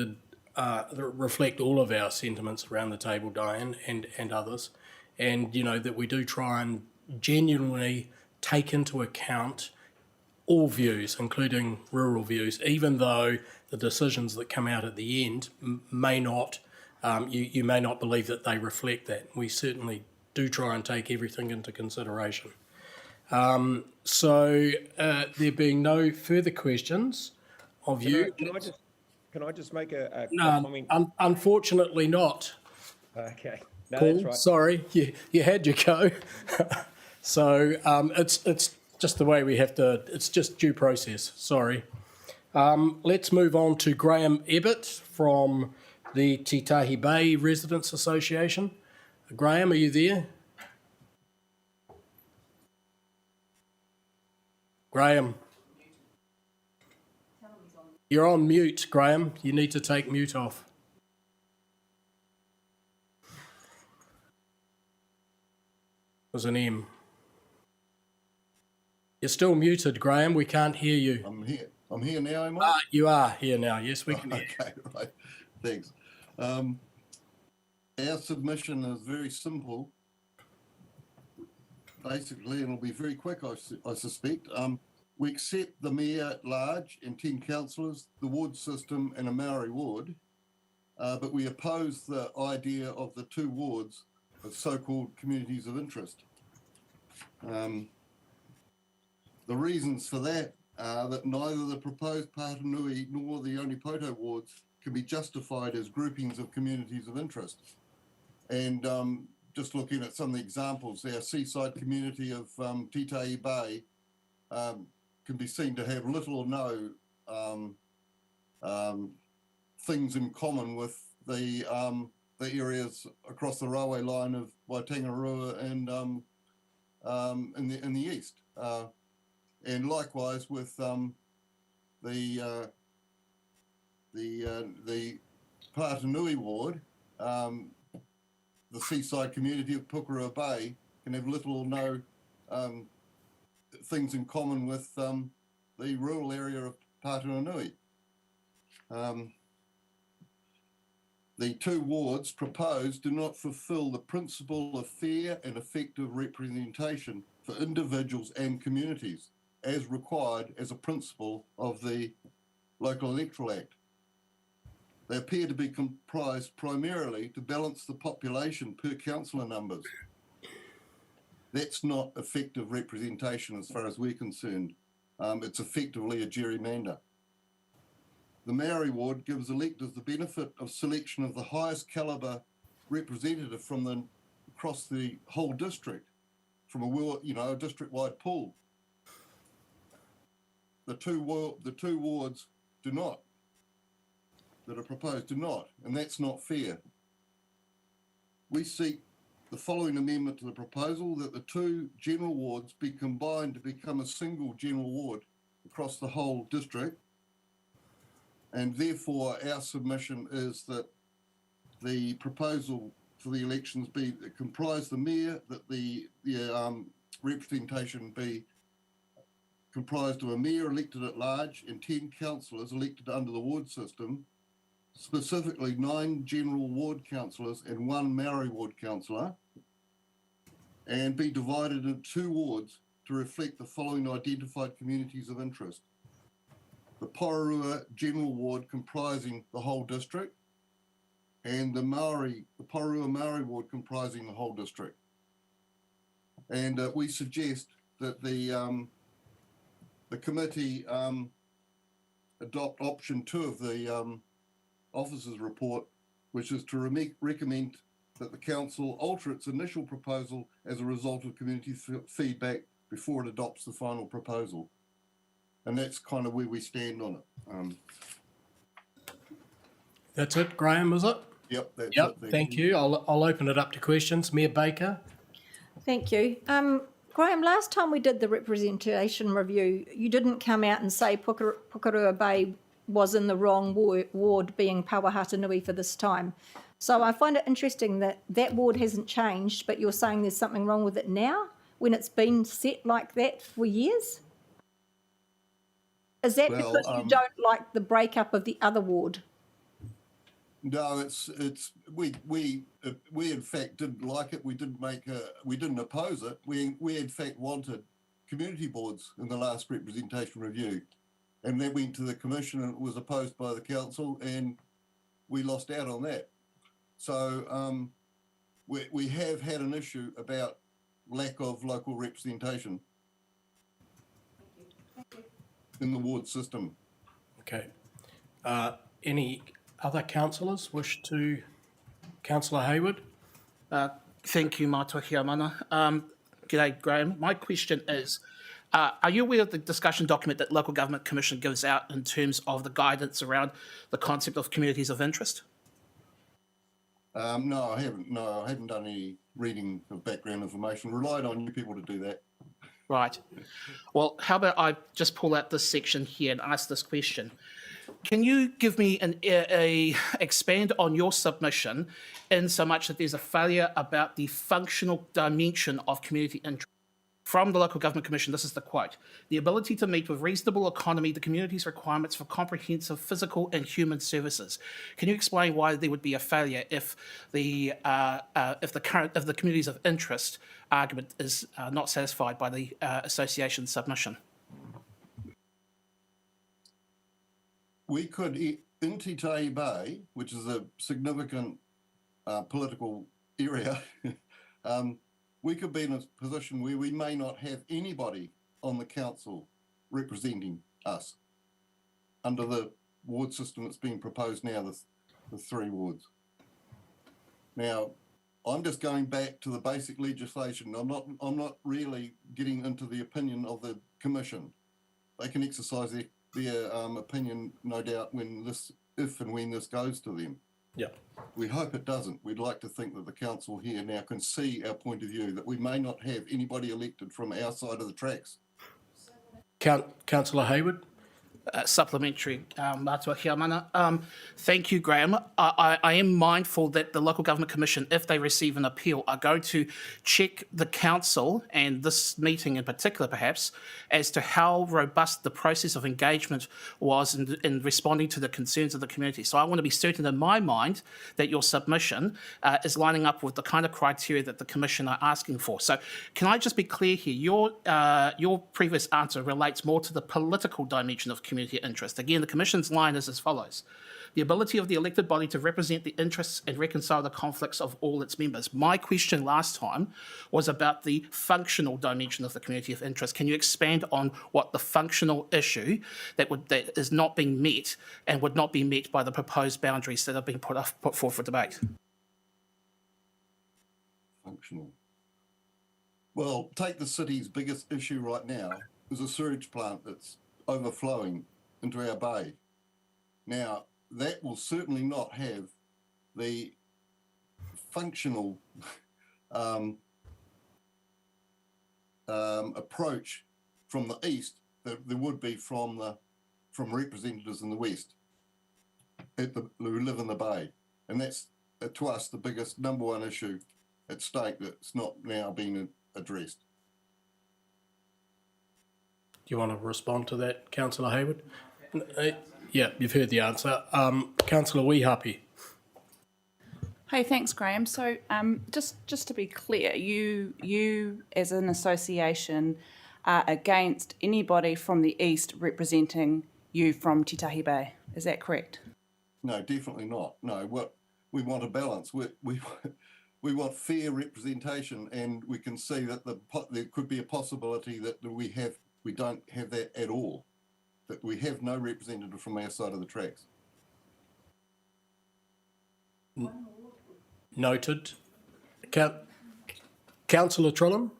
all of our sentiments around the table, Diane, and others, and that we do try and genuinely take into account all views, including rural views, even though the decisions that come out at the end may not, you may not believe that they reflect that. We certainly do try and take everything into consideration. So there being no further questions of you... Can I just make a No, comment? Unfortunately not. Okay. No, Paul, that's right. sorry, you had your go. So it's just the way we have to, it's just due process, sorry. Let's move on to Graham Ebbett from the Titahi Bay Residents Association. Graham, are you there? Graham. You're on mute, Graham. You need to take mute off. There's an M. You're still muted, Graham. We can't hear you. I'm here now, am I? You are here now. Yes, we can hear. Okay, right. Thanks. Our submission is very simple, basically, and it'll be very quick, I suspect. We accept the mayor at large and 10 councillors, the ward system and a Maori ward, but we oppose the idea of the 2 wards of so-called communities of interest. The reasons for that are that neither the proposed Patanui nor the Onipoto wards can be justified as groupings of communities of interest. And just looking at some of the examples, our seaside community of Titahi Bay can be seen to have little or no things in common with the areas across the railway line of Waitangarua and in the east, and likewise with the Patanui ward, the seaside community of Porirua Bay can have little or no things in common with the rural area of Patanui. The 2 wards proposed do not fulfil the principle of fair and effective representation for individuals and communities as required as a principle of the Local Electoral Act. They appear to be comprised primarily to balance the population per councillor numbers. That's not effective representation as far as we're concerned. It's effectively a gerrymander. The Maori ward gives electors the benefit of selection of the highest calibre representative from across the whole district, from a district-wide pool. The two wards do not, that are proposed do not, and that's not fair. We seek the following amendment to the proposal, that the two general wards be combined to become a single general ward across the whole district. And therefore, our submission is that the proposal for the elections be comprise the mayor, that the representation be comprised of a mayor elected at large and 10 councillors elected under the ward system, specifically 9 general ward councillors and 1 Maori ward councillor, and be divided into 2 wards to reflect the following identified communities of interest. The Porirua general ward comprising the whole district, and the Porirua Maori ward comprising the whole district. And we suggest that the committee adopt option 2 of the officer's report, which is to recommend that the council alter its initial proposal as a result of community feedback before it adopts the final proposal. And that's kind of where we stand on it. That's it, Graham, is it? Yep, that's Yep, it. thank you. I'll open it up to questions. Mayor Baker? Thank you. Graham, last time we did the representation review, you didn't come out and say Porirua Bay was in the wrong ward, being Pauahata Nui for this time. So I find it interesting that that ward hasn't changed, but you're saying there's something wrong with it now when it's been set like that for years? Is that because you don't like the breakup of the other ward? No, we in fact didn't like it. We didn't oppose it. We in fact wanted community boards in the last representation review, and that went to the commission and it was opposed by the council, and we lost out on that. So we have had an issue about lack of local representation in the ward system. Okay. Any other councillors wish to? Councillor Hayward? Thank you, Mātua Hiamana. G'day, Graham. My question is, are you aware of the discussion document that Local Government Commission gives out in terms of the guidance around the concept of communities of interest? No, I haven't. No, I haven't done any reading of background information. Relied on you people to do that. Right. Well, how about I just pull out this section here and ask this question? Can you give me expand on your submission in so much that there's a failure about the functional dimension of community interest? From the Local Government Commission, this is the quote: the ability to meet with reasonable economy the community's requirements for comprehensive physical and human services. Can you explain why there would be a failure if the communities of interest argument is not satisfied by the association's submission? We could, in Te Bay, which is a significant political area, we could be in a position where we may not have anybody on the council representing us under the ward system that's being proposed now, the 3 wards. Now, I'm just going back to the basic legislation. I'm not really getting into the opinion of the commission. They can exercise their opinion, no doubt, if and when this goes to them. Yeah. We hope it doesn't. We'd like to think that the council here now can see our point of view, that we may not have anybody elected from our side of the tracks. Councillor Hayward? Supplementary, Mātua Hiamana. Thank you, Graham. I am mindful that the Local Government Commission, if they receive an appeal, are going to check the council, and this meeting in particular perhaps, as to how robust the process of engagement was in responding to the concerns of the community. So I want to be certain in my mind that your submission is lining up with the kind of criteria that the Commission are asking for. So can I just be clear here? Your previous answer relates more to the political dimension of community interest. Again, the Commission's line is as follows: the ability of the elected body to represent the interests and reconcile the conflicts of all its members. My question last time was about the functional dimension of the community of interest. Can you expand on what the functional issue that is not being met and would not be met by the proposed boundaries that have been put forth for debate? Functional. Well, take the city's biggest issue right now is a sewage plant that's overflowing into our bay. Now, that will certainly not have the functional approach from the east that there would be from representatives in the west who live in the bay. And that's, to us, the biggest number one issue at stake that's not now being addressed. Do you want to respond to that, Councillor Hayward? Yeah, you've heard the answer. Councillor Weehapi. Hey, thanks, Graham. So just to be clear, you as an association are against anybody from the east representing you from Te Tahi Bay. Is that correct? No, definitely not. No, what we want a balance. We want fair representation, and we can see that there could be a possibility that we don't have that at all, that we have no representative from our side of the tracks. Noted. Councillor Trillam?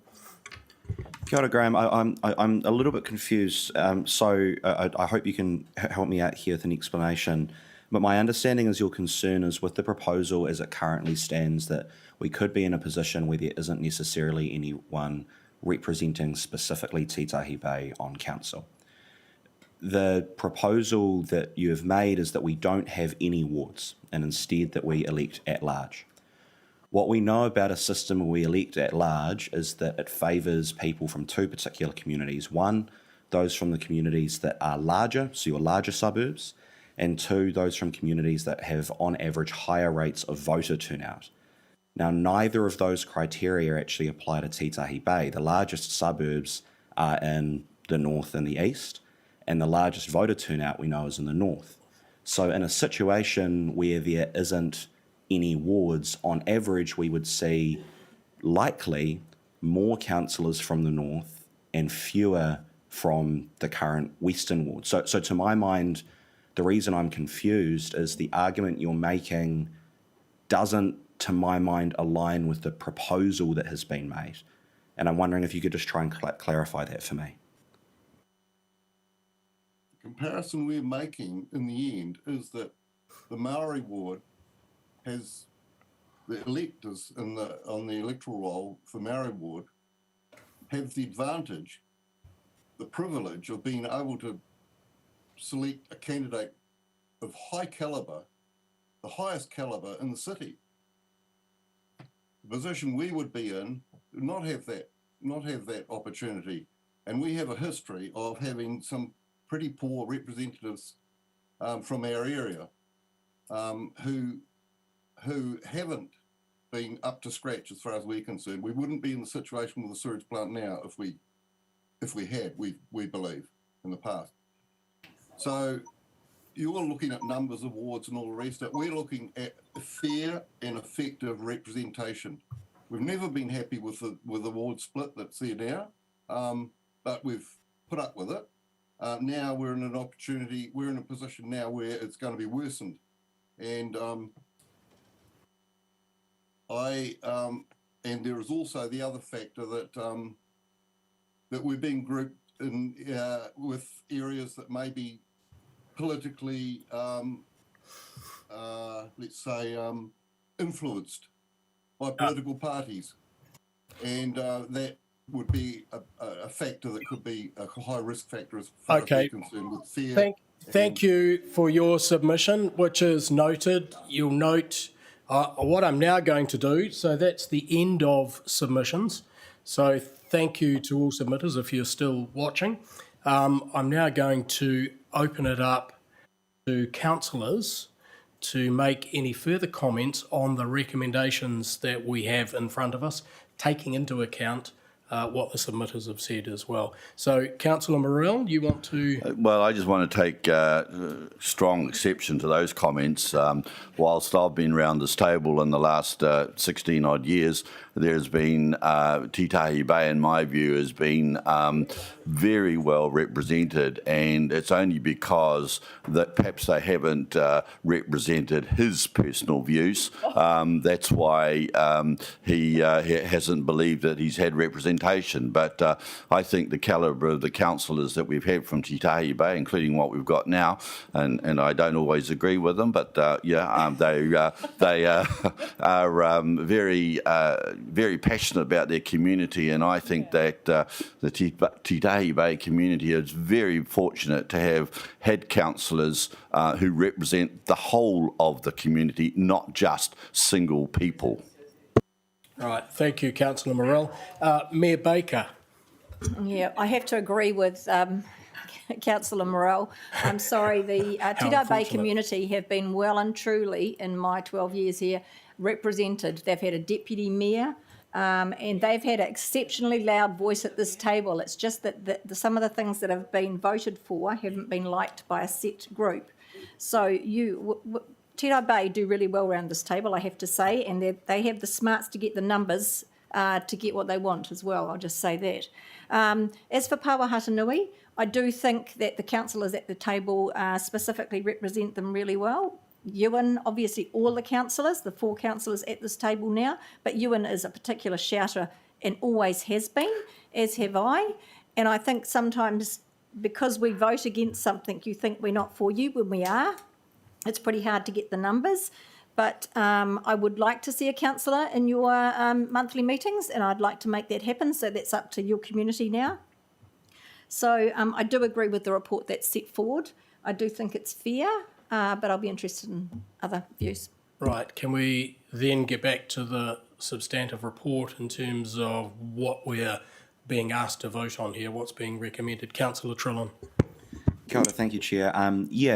Kia ora, Graham. I'm a little bit confused, so I hope you can help me out here with an explanation. But my understanding is your concern is with the proposal as it currently stands that we could be in a position where there isn't necessarily anyone representing specifically Te Tahi Bay on council. The proposal that you have made is that we don't have any wards and instead that we elect at large. What we know about a system where we elect at large is that it favours people from two particular communities. One, those from the communities that are larger, so your larger suburbs, and two, those from communities that have on average higher rates of voter turnout. Now, neither of those criteria actually apply to Te Tahi Bay. The largest suburbs are in the north and the east, and the largest voter turnout we know is in the north. So in a situation where there isn't any wards, on average we would see likely more councillors from the north and fewer from the current western ward. So to my mind, the reason I'm confused is the argument you're making doesn't, to my mind, align with the proposal that has been made. And I'm wondering if you could just try and clarify that for me. The comparison we're making in the end is that the Maori ward has the electors on the electoral roll for Maori ward have the advantage, the privilege of being able to select a candidate of high calibre, the highest calibre in the city. The position we would be in would not have that opportunity, and we have a history of having some pretty poor representatives from our area who haven't been up to scratch as far as we're concerned. We wouldn't be in the situation with the sewage plant now if we had, we believe, in the past. So you're looking at numbers of wards and all the rest of it. We're looking at fair and effective representation. We've never been happy with the ward split that's there now, but we've put up with it. Now we're in a position now where it's going to be worsened. And and there is also the other factor that that we're being grouped in with areas that may be politically, let's say, influenced by political parties, and that would be a factor that could be a high risk factor as far as we're concerned with fear. Thank you for your submission, which is noted. You'll note what I'm now going to do. So that's the end of submissions. So thank you to all submitters if you're still watching. I'm now going to open it up to councillors to make any further comments on the recommendations that we have in front of us, taking into account what the submitters have said as well. So, Councillor Morrell, you want to... Well, I just want to take strong exception to those comments. Whilst I've been around this table in the last 16 odd years, there's been Titahi Bay, in my view, has been very well represented, and it's only because that perhaps they haven't represented his personal views. That's why he hasn't believed that he's had representation. But I think the calibre of the councillors that we've had from Titahi Bay, including what we've got now, and I don't always agree with them, but they are very passionate about their community, and I think that the Titahi Bay community is very fortunate to have had councillors who represent the whole of the community, not just single people. Right, thank you, Councillor Morrell. Mayor Baker. Yeah, I have to agree with Councillor Morrell. I'm sorry, the Titahi Bay community have been well and truly, in my 12 years here, represented. They've had a deputy mayor, and they've had an exceptionally loud voice at this table. It's just that some of the things that have been voted for haven't been liked by a set group. So Titahi Bay do really well around this table, I have to say, and they have the smarts to get the numbers to get what they want as well. I'll just say that. As for Pawahatanui, I do think that the councillors at the table specifically represent them really well. Ewan, obviously all the councillors, the 4 councillors at this table now, but Ewan is a particular shouter and always has been, as have I. And I think sometimes because we vote against something, you think we're not for you when we are. It's pretty hard to get the numbers. But I would like to see a councillor in your monthly meetings, and I'd like to make that happen, so that's up to your community now. So I do agree with the report that's set forward. I do think it's fair, but I'll be interested in other views. Right, can we then get back to the substantive report in terms of what we're being asked to vote on here, what's being recommended? Councillor Trillin. Kia ora, thank you, Chair.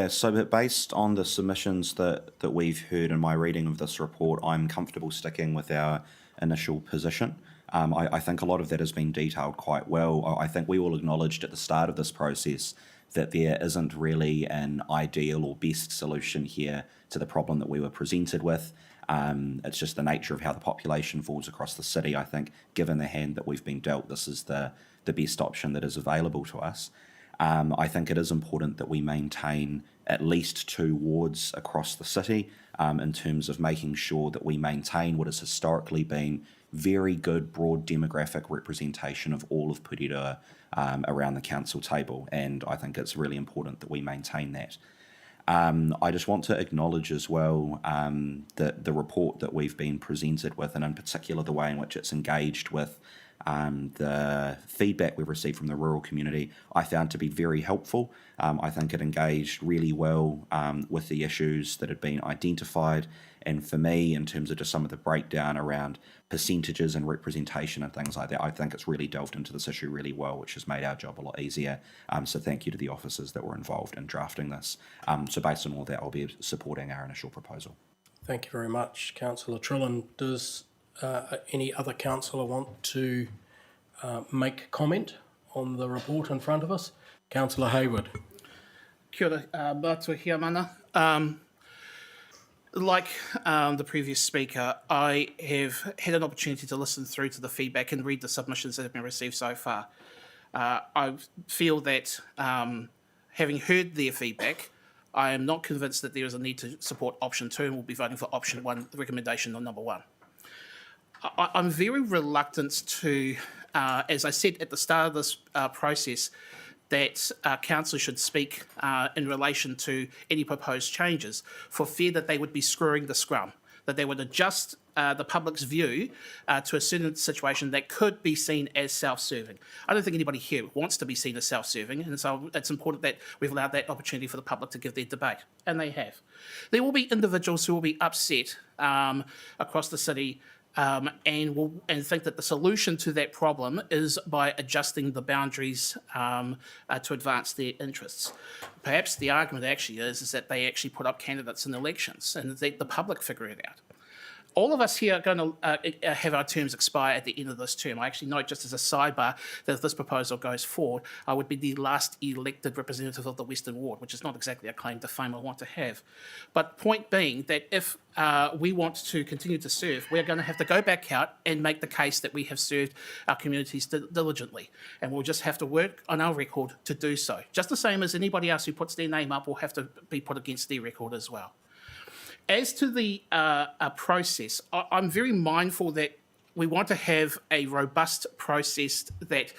So based on the submissions that we've heard in my reading of this report, I'm comfortable sticking with our initial position. I think a lot of that has been detailed quite well. I think we all acknowledged at the start of this process that there isn't really an ideal or best solution here to the problem that we were presented with. It's just the nature of how the population falls across the city. I think, given the hand that we've been dealt, this is the best option that is available to us. I think it is important that we maintain at least 2 wards across the city in terms of making sure that we maintain what has historically been very good broad demographic representation of all of Porirua around the council table, and I think it's really important that we maintain that. I just want to acknowledge as well that the report that we've been presented with, and in particular the way in which it's engaged with the feedback we've received from the rural community, I found to be very helpful. I think it engaged really well with the issues that had been identified, and for me, in terms of just some of the breakdown around percentages and representation and things like that, I think it's really delved into this issue really well, which has made our job a lot easier. So thank you to the officers that were involved in drafting this. So based on all that, I'll be supporting our initial proposal. Thank you very much, Councillor Trillin. Does any other councillor want to make comment on the report in front of us? Councillor Hayward. Kia ora, mātua hia mana. Like the previous speaker, I have had an opportunity to listen through to the feedback and read the submissions that have been received so far. I feel that having heard their feedback, I am not convinced that there is a need to support option 2, and we'll be voting for option 1, recommendation on number 1. I'm very reluctant to, as I said at the start of this process, that council should speak in relation to any proposed changes for fear that they would be screwing the scrum, that they would adjust the public's view to a certain situation that could be seen as self-serving. I don't think anybody here wants to be seen as self-serving, and so it's important that we've allowed that opportunity for the public to give their debate, and they have. There will be individuals who will be upset across the city and think that the solution to that problem is by adjusting the boundaries to advance their interests. Perhaps the argument actually is that they actually put up candidates in elections and that the public figure it out. all of us here are going to have our terms expire at the end of this term. I actually note, just as a sidebar, that if this proposal goes forward, I would be the last elected representative of the Western Ward, which is not exactly a claim to fame I want to have. But point being that if we want to continue to serve, we're going to have to go back out and make the case that we have served our communities diligently. And we'll just have to work on our record to do so. Just the same as anybody else who puts their name up will have to be put against their record as well. As to the process, I'm very mindful that we want to have a robust process that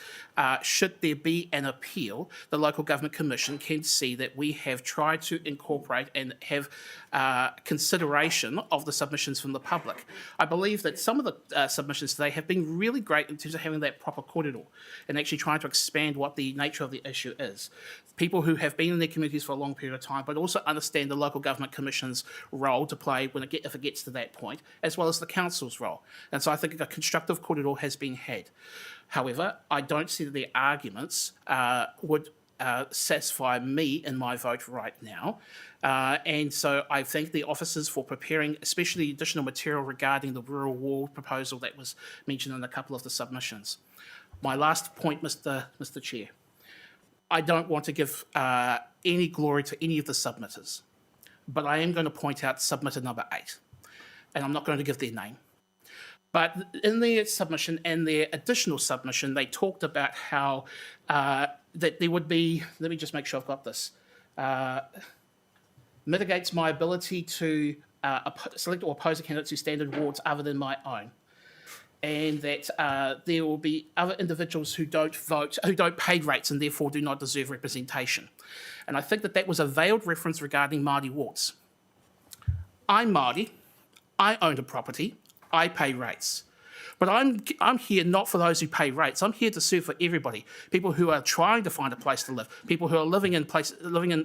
should there be an appeal, the Local Government Commission can see that we have tried to incorporate and have consideration of the submissions from the public. I believe that some of the submissions today have been really great in terms of having that proper kōrero and actually trying to expand what the nature of the issue is. People who have been in their communities for a long period of time, but also understand the Local Government Commission's role to play if it gets to that point, as well as the council's role. And so I think a constructive kōrero has been had. However, I don't see that the arguments would satisfy me in my vote right now. And so I thank the officers for preparing, especially additional material regarding the rural ward proposal that was mentioned in a couple of the submissions. My last point, Mr. Chair. I don't want to give any glory to any of the submitters, but I am going to point out submitter number 8, and I'm not going to give their name. But in their submission and their additional submission, they talked about how that there would be, let me just make sure I've got this, mitigates my ability to select or oppose a candidate to stand in wards other than my own. And that there will be other individuals who don't vote, who don't pay rates and therefore do not deserve representation. And I think that that was a veiled reference regarding Māori wards. I'm Māori, I own a property, I pay rates. But I'm here not for those who pay rates. I'm here to serve for everybody. People who are trying to find a place to live, people who are living in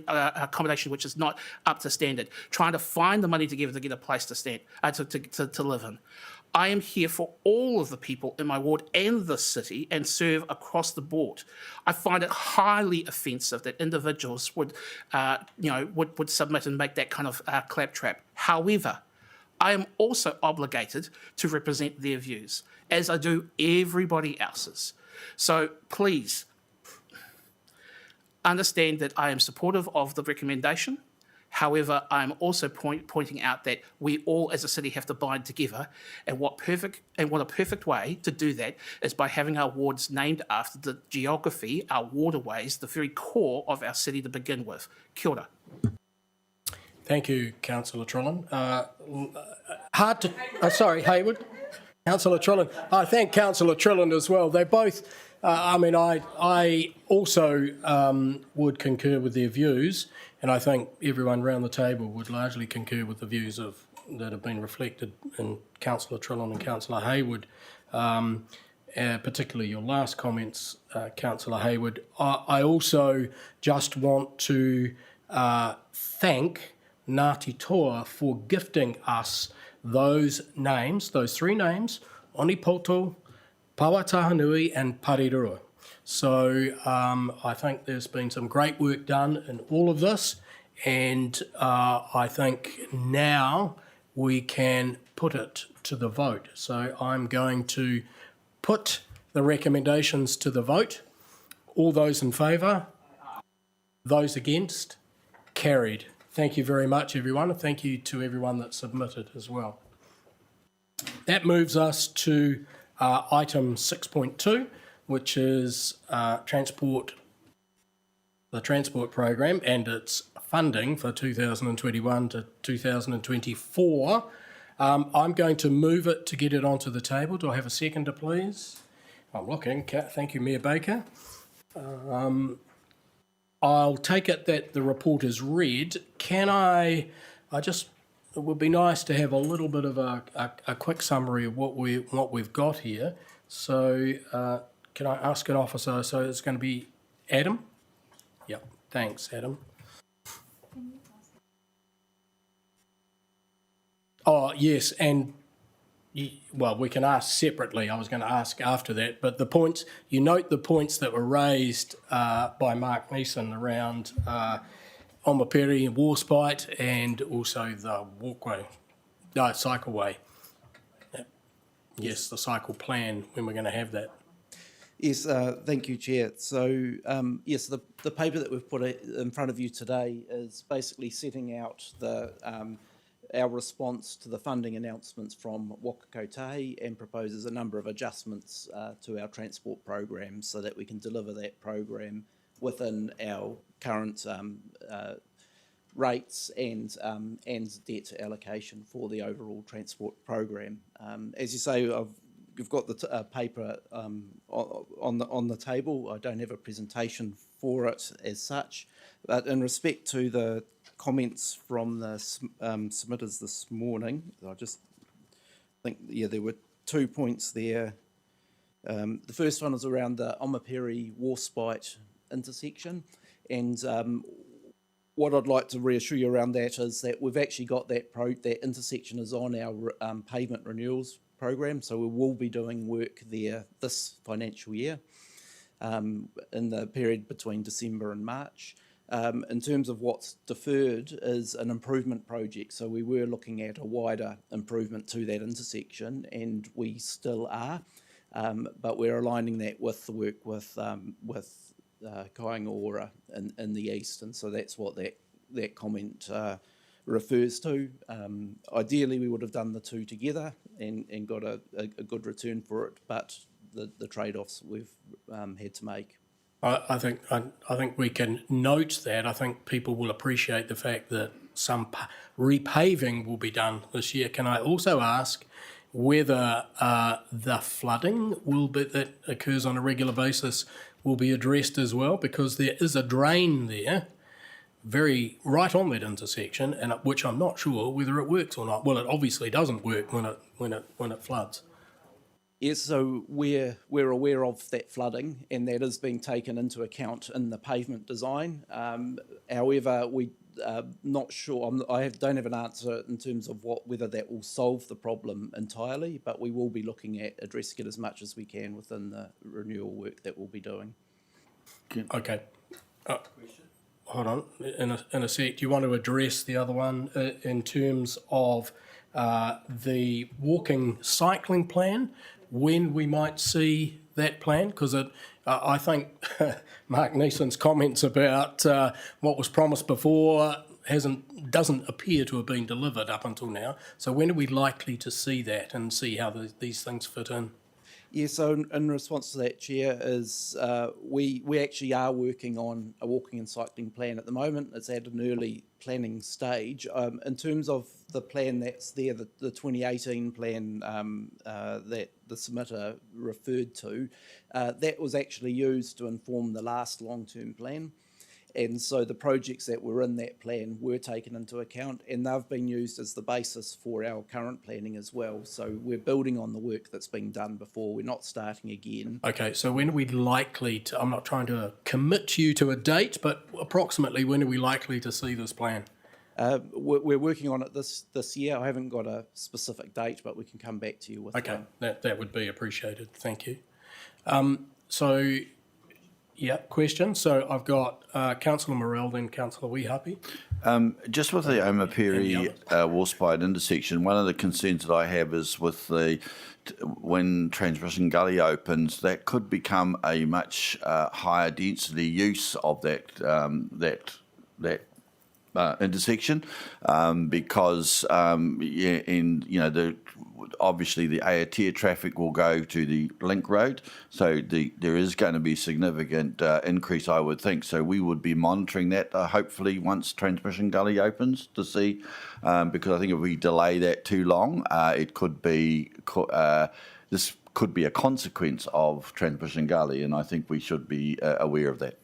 accommodation which is not up to standard, trying to find the money together to get a place to live in. I am here for all of the people in my ward and the city and serve across the board. I find it highly offensive that individuals would submit and make that kind of claptrap. However, I am also obligated to represent their views, as I do everybody else's. So please understand that I am supportive of the recommendation. However, I'm also pointing out that we all as a city have to bind together, and what a perfect way to do that is by having our wards named after the geography, our waterways, the very core of our city to begin with. Kia ora. Thank you, Councillor Trillin. Hayward. Councillor Trillin. I thank Councillor Trillin as well. They both, I also would concur with their views, and I think everyone around the table would largely concur with the views that have been reflected in Councillor Trillin and Councillor Hayward, particularly your last comments, Councillor Hayward. I also just want to thank Ngāti Toa for gifting us those names, those 3 names, Onipoto, Pawatahanui and Porirua. So I think there's been some great work done in all of this, and I think now we can put it to the vote. So I'm going to put the recommendations to the vote. All those in favour? Those against? Carried. Thank you very much, everyone. Thank you to everyone that submitted as well. That moves us to item 6.2, which is the transport program and its funding for 2021 to 2024. I'm going to move it to get it onto the table. Do I have a seconder, please? I'm looking. Thank you, Mayor Baker. I'll take it that the report is read. It would be nice to have a little bit of a quick summary of what we've got here. So can I ask an officer? So it's going to be Adam? Yeah, thanks, Adam. Oh, yes, and we can ask separately. I was going to ask after that, but the points, you note the points that were raised by Mark Neeson around Omaperi and Warspite, and also the cycleway. yes, the cycle plan, when we're going to have that. Yes, thank you, Chair. So, yes, the paper that we've put in front of you today is basically setting out our response to the funding announcements from Waka Kotahi and proposes a number of adjustments to our transport program so that we can deliver that program within our current rates and debt allocation for the overall transport program. As you say, you've got the paper on the table. I don't have a presentation for it as such, but in respect to the comments from the submitters this morning, I just think, yeah, there were 2 points there. The first one is around the Omapiri Warspite intersection, and what I'd like to reassure you around that is that we've actually got that intersection is on our pavement renewals program, so we will be doing work there this financial year in the period between December and March. In terms of what's deferred is an improvement project, so we were looking at a wider improvement to that intersection, and we still are, but we're aligning that with the work with Kaingaora in the east, and so that's what that comment refers to. Ideally, we would have done the two together and got a good return for it, but the trade-offs we've had to make. I think we can note that. I think people will appreciate the fact that some repaving will be done this year. Can I also ask whether the flooding that occurs on a regular basis will be addressed as well? Because there is a drain there, very right on that intersection, and which I'm not sure whether it works or not. Well, it obviously doesn't work when it floods. Yes, so we're aware of that flooding, and that is being taken into account in the pavement design. However, we not sure. Don't have an answer in terms of whether that will solve the problem entirely, but we will be looking at addressing it as much as we can within the renewal work that we'll be doing. Okay. Hold on. In a sec, do you want to address the other one in terms of the walking cycling plan? When we might see that plan? Because I think Mark Neeson's comments about what was promised before doesn't appear to have been delivered up until now. So when are we likely to see that and see how these things fit in? Yeah, so in response to that, Chair, is we actually are working on a walking and cycling plan at the moment. It's at an early planning stage. In terms of the plan that's there, the 2018 plan that the submitter referred to, that was actually used to inform the last long-term plan. And so the projects that were in that plan were taken into account, and they've been used as the basis for our current planning as well. So we're building on the work that's been done before. We're not starting again. Okay, so when are we likely to, I'm not trying to commit you to a date, but approximately when are we likely to see this plan? We're working on it this year. I haven't got a specific date, but we can come back to you with one. Okay, that would be appreciated. Thank you. Yeah, question. So I've got Councillor Morell, then Councillor Weehapi. Just with the Omapiri Warspite intersection, one of the concerns that I have is with when Transmission Gully opens, that could become a much higher density use of that intersection, because obviously the Aotea traffic will go to the link road, so there is going to be significant increase, I would think. So we would be monitoring that hopefully once Transmission Gully opens to see, because I think if we delay that too long, it could be this could be a consequence of Transmission Gully, and I think we should be aware of that.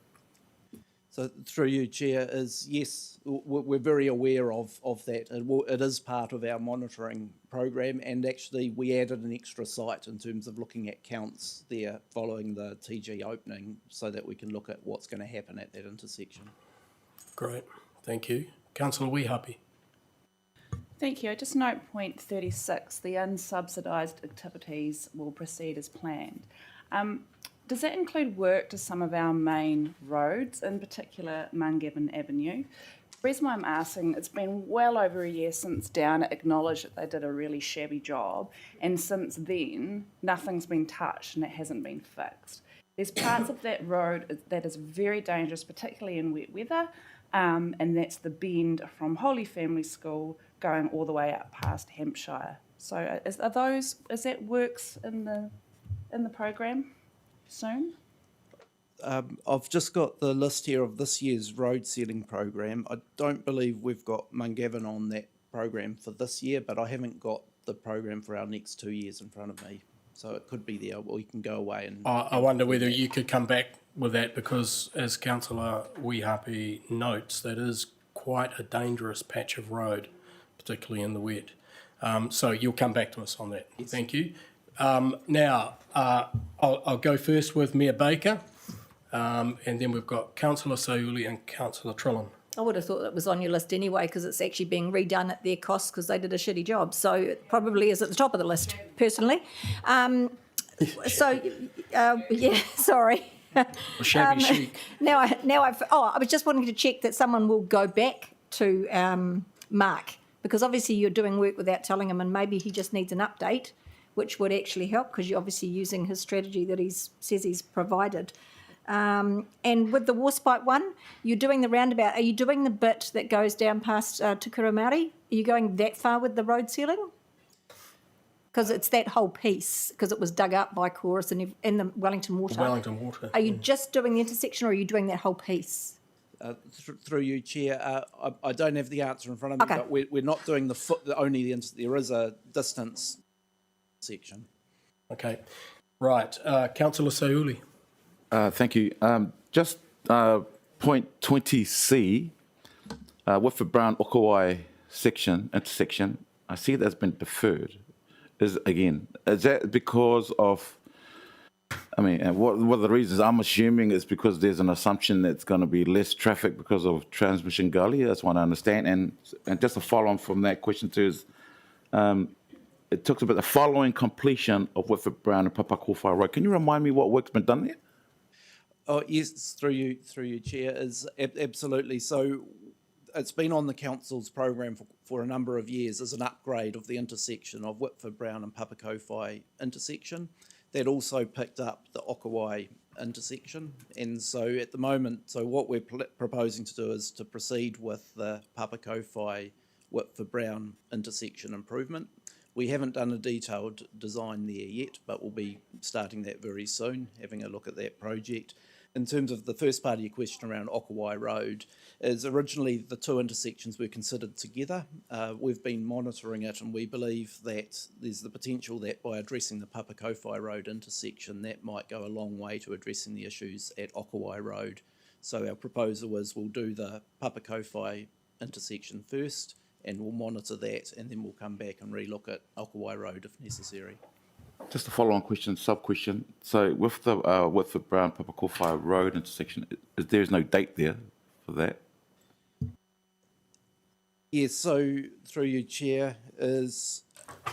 So through you, Chair, is yes, we're very aware of that. It is part of our monitoring program, and actually we added an extra site in terms of looking at counts there following the TG opening so that we can look at what's going to happen at that intersection. Great, thank you. Councillor Weehapi. Thank you. I just note point 36, the unsubsidised activities will proceed as planned. Does that include work to some of our main roads, in particular Mungavin Avenue? The reason why I'm asking, it's been well over a year since Downer acknowledged that they did a really shabby job, and since then, nothing's been touched and it hasn't been fixed. There's parts of that road that is very dangerous, particularly in wet weather, and that's the bend from Holy Family School going all the way up past Hampshire. So is that works in the program soon? I've just got the list here of this year's road sealing program. I don't believe we've got Mungavin on that program for this year, but I haven't got the program for our next 2 years in front of me. So it could be there, or you can go away and... I wonder whether you could come back with that, because as Councillor Wehapi notes, that is quite a dangerous patch of road, particularly in the wet. So you'll come back to us on that. Yes. Thank you. Now, I'll go first with Mayor Baker, and then we've got Councillor Sauli and Councillor Trillin. I would have thought that was on your list anyway, because it's actually being redone at their cost because they did a shitty job. So it probably is at the top of the list, personally. Yeah, sorry. Shabby chic. I was just wanting to check that someone will go back to Mark, because obviously you're doing work without telling him, and maybe he just needs an update, which would actually help, because you're obviously using his strategy that he says he's provided. And with the Warspite one, you're doing the roundabout. Are you doing the bit that goes down past Tukura Māori? Are you going that far with the road sealing? Because it's that whole piece, because it was dug up by Chorus in the Wellington Water. Wellington Water. Are you just doing the intersection, or are you doing that whole piece? Through you, Chair, I don't have the answer in front of me, but we're not doing there is a distance section. Okay. Right. Councillor Sauli. Thank you. Just point 20C, with the Brown Okawai intersection, I see that's been deferred. Is that because of, what are the reasons? I'm assuming it's because there's an assumption that it's going to be less traffic because of Transmission Gully. That's what I understand. And just a follow-on from that question too is, it talks about the following completion of Whitford Brown and Papakowhai Road. Can you remind me what work's been done there? Oh yes, through you, Chair, is absolutely. So it's been on the council's program for a number of years as an upgrade of the intersection of Whitford Brown and Papakowhai intersection. That also picked up the Okawai intersection, and so at the moment, what we're proposing to do is to proceed with the Papakowhai Whitford Brown intersection improvement. We haven't done a detailed design there yet, but we'll be starting that very soon, having a look at that project. In terms of the first part of your question around Okawai Road, is originally the two intersections were considered together. We've been monitoring it, and we believe that there's the potential that by addressing the Papakowhai Road intersection, that might go a long way to addressing the issues at Okawai Road. So our proposal is we'll do the Papakowhai intersection first, and we'll monitor that, and then we'll come back and relook at Okawai Road if necessary. Just a follow-on question, sub-question. So with the Brown Papakowhai Road intersection, there's no date there for that? Yes, so through you, Chair, is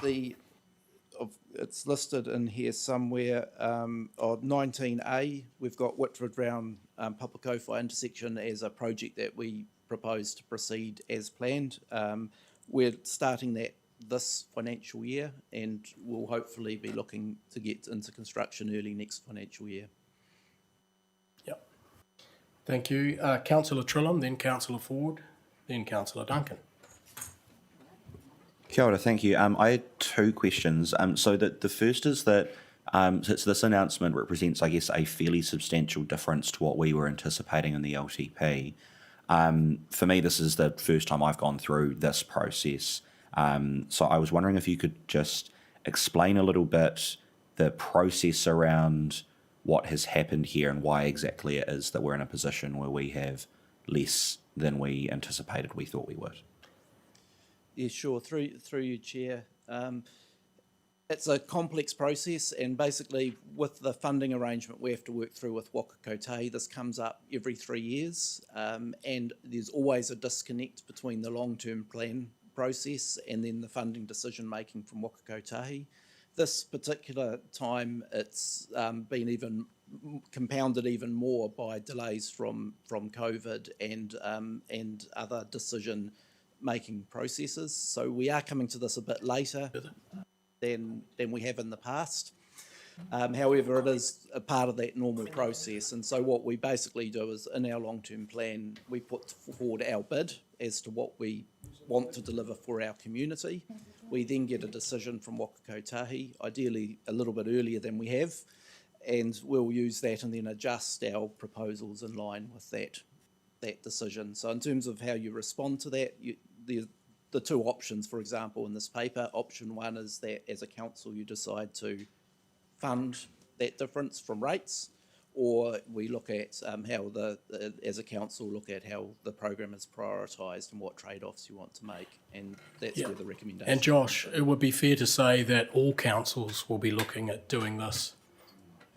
it's listed in here somewhere, 19A, we've got Whitford Brown Papakowhai intersection as a project that we propose to proceed as planned. We're starting that this financial year, and we'll hopefully be looking to get into construction early next financial year. Yep. Thank you. Councillor Trillin, then Councillor Ford, then Councillor Duncan. Kia ora, thank you. I had two questions. So the first is that this announcement represents, I guess, a fairly substantial difference to what we were anticipating in the LTP. For me, this is the first time I've gone through this process. So I was wondering if you could just explain a little bit the process around what has happened here and why exactly it is that we're in a position where we have less than we anticipated we thought we would. Yeah, sure. Through you, Chair. It's a complex process, and basically with the funding arrangement we have to work through with Waka Kotahi, this comes up every 3 years, and there's always a disconnect between the long-term plan process and then the funding decision making from Waka Kotahi. This particular time, it's been even compounded even more by delays from COVID and other decision-making processes. So we are coming to this a bit later than we have in the past. However, it is a part of that normal process. And so what we basically do is, in our long-term plan, we put forward our bid as to what we want to deliver for our community. We then get a decision from Waka Kotahi, ideally a little bit earlier than we have, and we'll use that and then adjust our proposals in line with that decision. So in terms of how you respond to that, the two options, for example, in this paper, option one is that as a council you decide to fund that difference from rates, or we look at how as a council, look at how the program is prioritised and what trade-offs you want to make, and that's where the recommendation. And Josh, it would be fair to say that all councils will be looking at doing this.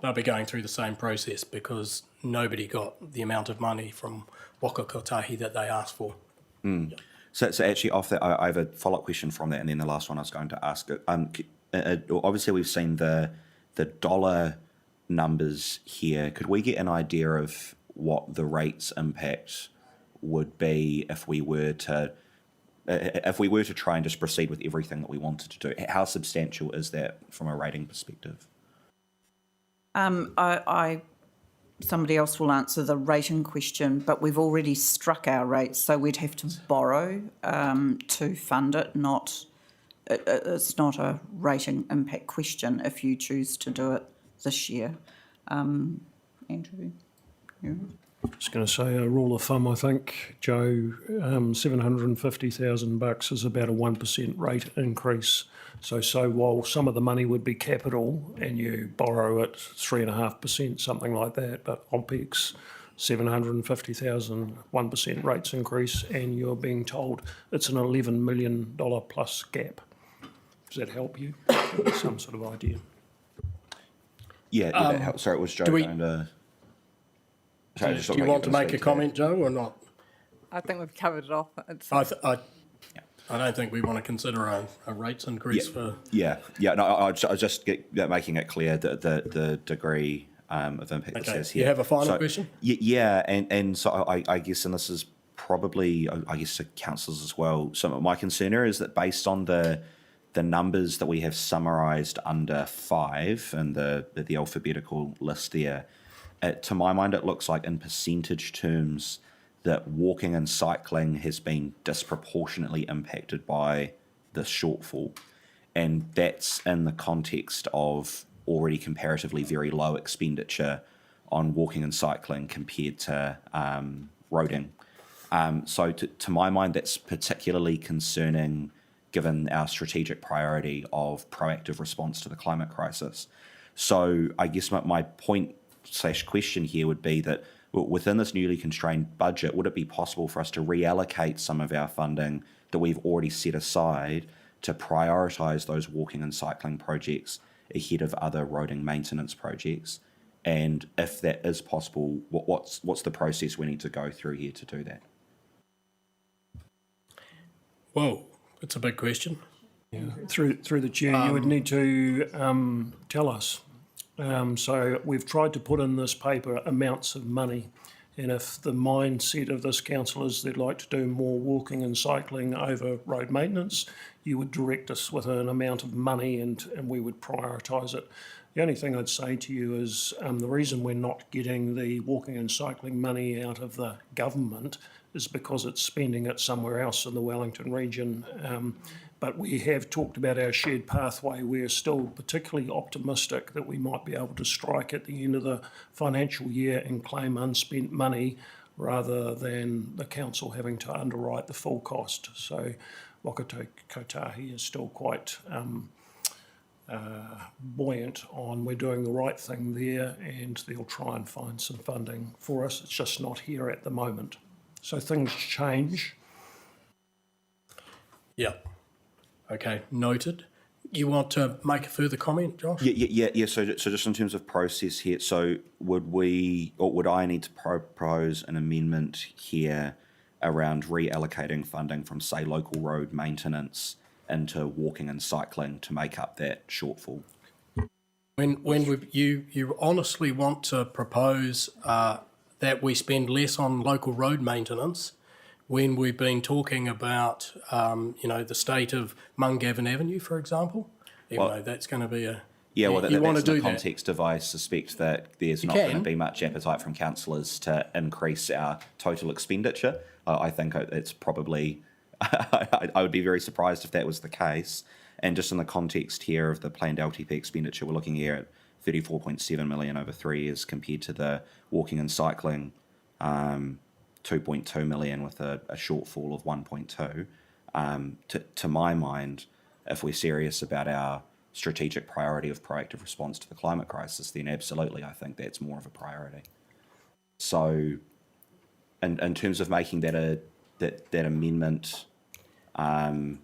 They'll be going through the same process because nobody got the amount of money from Waka Kotahi that they asked for. Mm. So actually, off that, I have a follow-up question from that, and then the last one I was going to ask. Obviously, we've seen the dollar numbers here. Could we get an idea of what the rates impact would be if we were to try and just proceed with everything that we wanted to do? How substantial is that from a rating perspective? Somebody else will answer the rating question, but we've already struck our rates, so we'd have to borrow to fund it. It's not a rating impact question if you choose to do it this year. Andrew? Yeah. I was going to say a rule of thumb, I think, Joe, $750,000 is about a 1% rate increase. So while some of the money would be capital and you borrow at 3.5%, something like that, but OPEX, 750,000, 1% rates increase, and you're being told it's an $11 million plus gap. Does that help you? Some sort of idea. Yeah, that helps. Sorry, it was Joe going to... Do you want to make a comment, Joe, or not? I think we've covered it off. I don't think we want to consider a rates increase for... Yeah. No, I was just making it clear that the degree of impact it says here. You have a final question? Yeah, and so I guess, and this is probably, I guess, to councillors as well, so my concern is that based on the numbers that we have summarised under 5 and the alphabetical list there, to my mind, it looks like in percentage terms that walking and cycling has been disproportionately impacted by this shortfall. And that's in the context of already comparatively very low expenditure on walking and cycling compared to roading. So to my mind, that's particularly concerning given our strategic priority of proactive response to the climate crisis. So I guess my point/question here would be that within this newly constrained budget, would it be possible for us to reallocate some of our funding that we've already set aside to prioritise those walking and cycling projects ahead of other roading maintenance projects? And if that is possible, what's the process we need to go through here to do that? Whoa, that's a big question. Yeah. Through the chair, you would need to tell us. So we've tried to put in this paper amounts of money, and if the mindset of this council is they'd like to do more walking and cycling over road maintenance, you would direct us with an amount of money and we would prioritise it. The only thing I'd say to you is the reason we're not getting the walking and cycling money out of the government is because it's spending it somewhere else in the Wellington region. But we have talked about our shared pathway. We're still particularly optimistic that we might be able to strike at the end of the financial year and claim unspent money rather than the council having to underwrite the full cost. So Waka Kotahi is still quite buoyant on we're doing the right thing there, and they'll try and find some funding for us. It's just not here at the moment. So things change. Yeah. Okay, noted. You want to make a further comment, Josh? Yeah. So just in terms of process here, so would I need to propose an amendment here around reallocating funding from, say, local road maintenance into walking and cycling to make up that shortfall? You honestly want to propose that we spend less on local road maintenance when we've been talking about, the state of Mungavin Avenue, for example, even though that's going to be a... Yeah, well, you want to that's in do the context of, I suspect that there's not going to be much appetite from councillors to increase our total expenditure. I think it's probably... I would be very surprised if that was the case. And just in the context here of the planned LTP expenditure, we're looking here at 34.7 million over 3 years compared to the walking and cycling 2.2 million with a shortfall of 1.2. To my mind, if we're serious about our strategic priority of proactive response to the climate crisis, then absolutely, I think that's more of a priority. So, in terms of making that amendment, I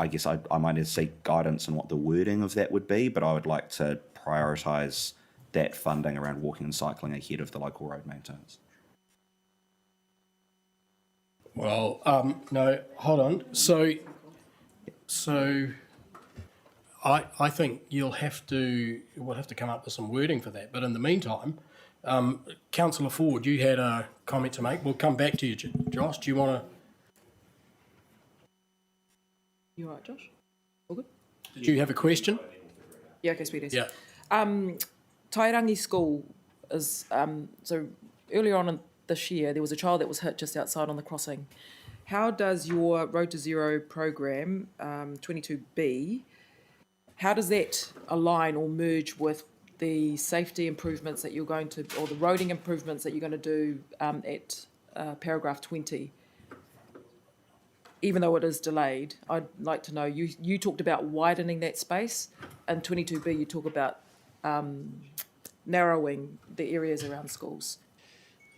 guess I might need to seek guidance on what the wording of that would be, but I would like to prioritise that funding around walking and cycling ahead of the local road maintenance. Well, no, hold on. So I think we'll have to come up with some wording for that. But in the meantime, Councillor Ford, you had a comment to make. We'll come back to you, Josh. Do you want to? You all right, Josh? All good? Do you have a question? Yeah, okay, sweeties. Yeah. Tairangi School is, so earlier on in this year, there was a child that was hit just outside on the crossing. How does your Road to Zero program, 22B, how does that align or merge with the safety improvements that you're going to, or the roading improvements that you're going to do at paragraph 20? Even though it is delayed, I'd like to know, you talked about widening that space, and 22B you talk about narrowing the areas around schools.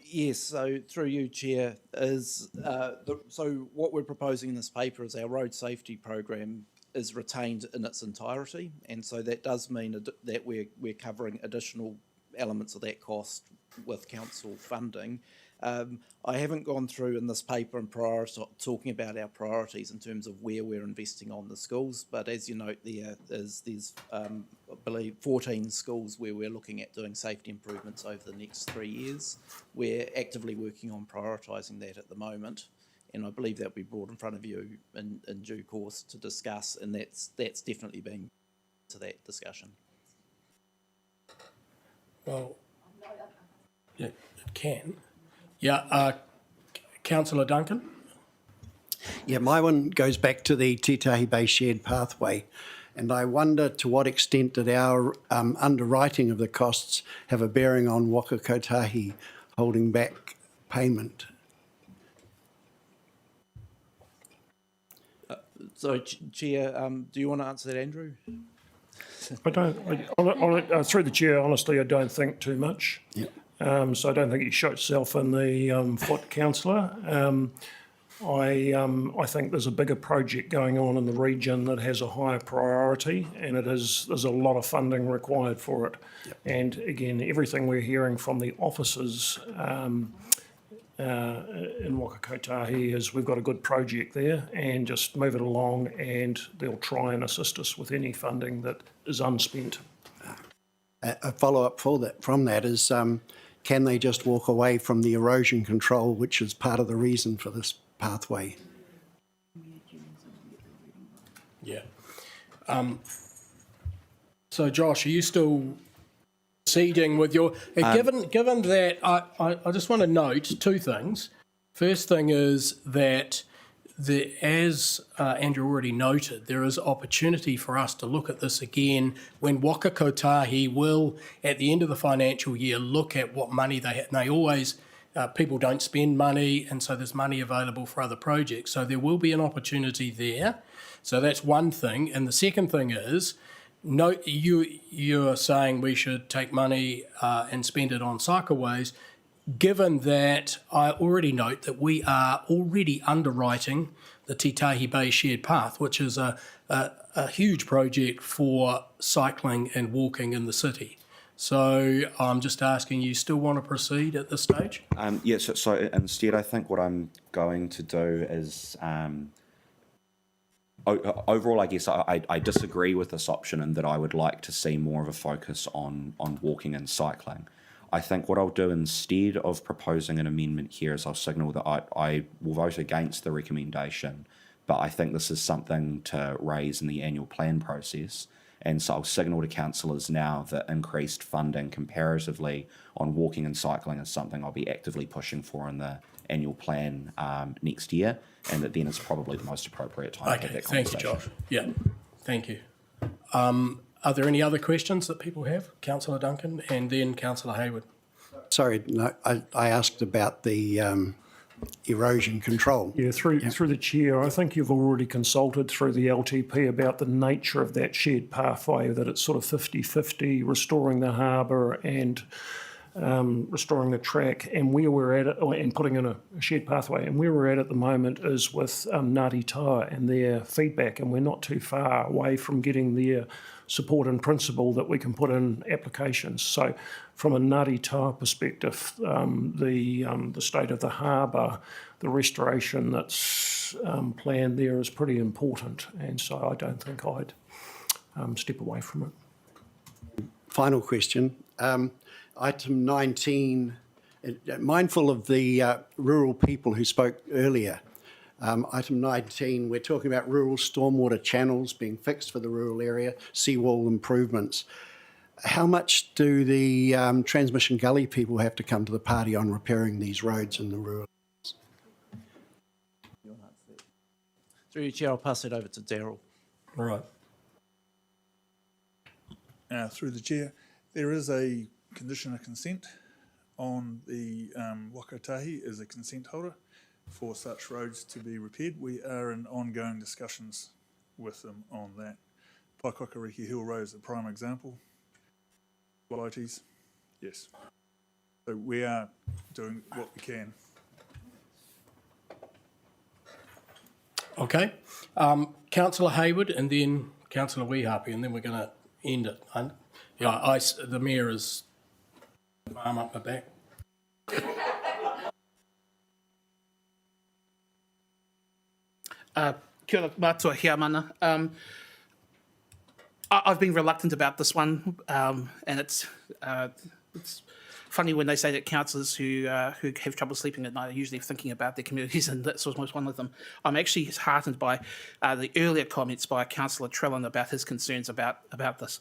Yes, so through you, Chair, so what we're proposing in this paper is our road safety program is retained in its entirety, and so that does mean that we're covering additional elements of that cost with council funding. I haven't gone through in this paper and talking about our priorities in terms of where we're investing on the schools, but as you note, there's I believe 14 schools where we're looking at doing safety improvements over the next 3 years. We're actively working on prioritising that at the moment, and I believe that'll be brought in front of you in due course to discuss, and that's definitely being to that discussion. Well, yeah, it can. Yeah, Councillor Duncan? Yeah, my one goes back to the Titahi Bay Shared Pathway, and I wonder to what extent did our underwriting of the costs have a bearing on Waka Kotahi holding back payment? So, Chair, do you want to answer that, Andrew? I don't. Through the chair, honestly, I don't think too much. Yeah. So I don't think you shot yourself in the foot, councillor. I think there's a bigger project going on in the region that has a higher priority, and there's a lot of funding required for it. Yep. And again, everything we're hearing from the officers in Waka Kotahi is we've got a good project there, and just move it along, and they'll try and assist us with any funding that is unspent. A follow-up from that is, can they just walk away from the erosion control, which is part of the reason for this pathway? Yeah. So, Josh, are you still proceeding with your... given that, I just want to note two things. First thing is that, as Andrew already noted, there is opportunity for us to look at this again when Waka Kotahi will, at the end of the financial year, look at what money they have. And they always, people don't spend money, and so there's money available for other projects. So there will be an opportunity there. So that's one thing. And the second thing is, you're saying we should take money and spend it on cycleways. Given that I already note that we are already underwriting the Titahi Bay Shared Path, which is a huge project for cycling and walking in the city. So I'm just asking, you still want to proceed at this stage? Yes, so instead I think what I'm going to do is overall, I guess I disagree with this option in that I would like to see more of a focus on walking and cycling. I think what I'll do instead of proposing an amendment here is I'll signal that I will vote against the recommendation, but I think this is something to raise in the annual plan process. And so I'll signal to councillors now that increased funding comparatively on walking and cycling is something I'll be actively pushing for in the annual plan next year, and that then is probably the most appropriate time to have that Thank conversation. you, Josh. Yeah, thank you. Are there any other questions that people have? Councillor Duncan and then Councillor Hayward. Sorry, no, I asked about the erosion control. Yeah, through the chair, I think you've already consulted through the LTP about the nature of that shared pathway, that it's sort of 50-50, restoring the harbour and restoring the track, and where we're at it, and putting in a shared pathway. And where we're at the moment is with Ngāti Tawa and their feedback, and we're not too far away from getting their support in principle that we can put in applications. So from a Ngāti Tawa perspective, the state of the harbour, the restoration that's planned there is pretty important, and so I don't think I'd step away from it. Final question. Item 19, mindful of the rural people who spoke earlier, item 19, we're talking about rural stormwater channels being fixed for the rural area, seawall improvements. How much do the transmission gully people have to come to the party on repairing these roads in the rural areas? Through your chair, I'll pass it over to Daryl. All right. Through the chair, there is a condition of consent on the Wakotahi as a consent holder for such roads to be repaired. We are in ongoing discussions with them on that. Paikwakariki Hill Road is a prime example. Qualities, yes. So we are doing what we can. Okay. Councillor Hayward and then Councillor Weehappy, and then we're going to end it. The Mayor is arm up my back. Kia ora mātua hea mana. I've been reluctant about this one, and it's funny when they say that councillors who have trouble sleeping at night are usually thinking about their communities, and that's almost one of them. I'm actually heartened by the earlier comments by Councillor Trellin about his concerns about this.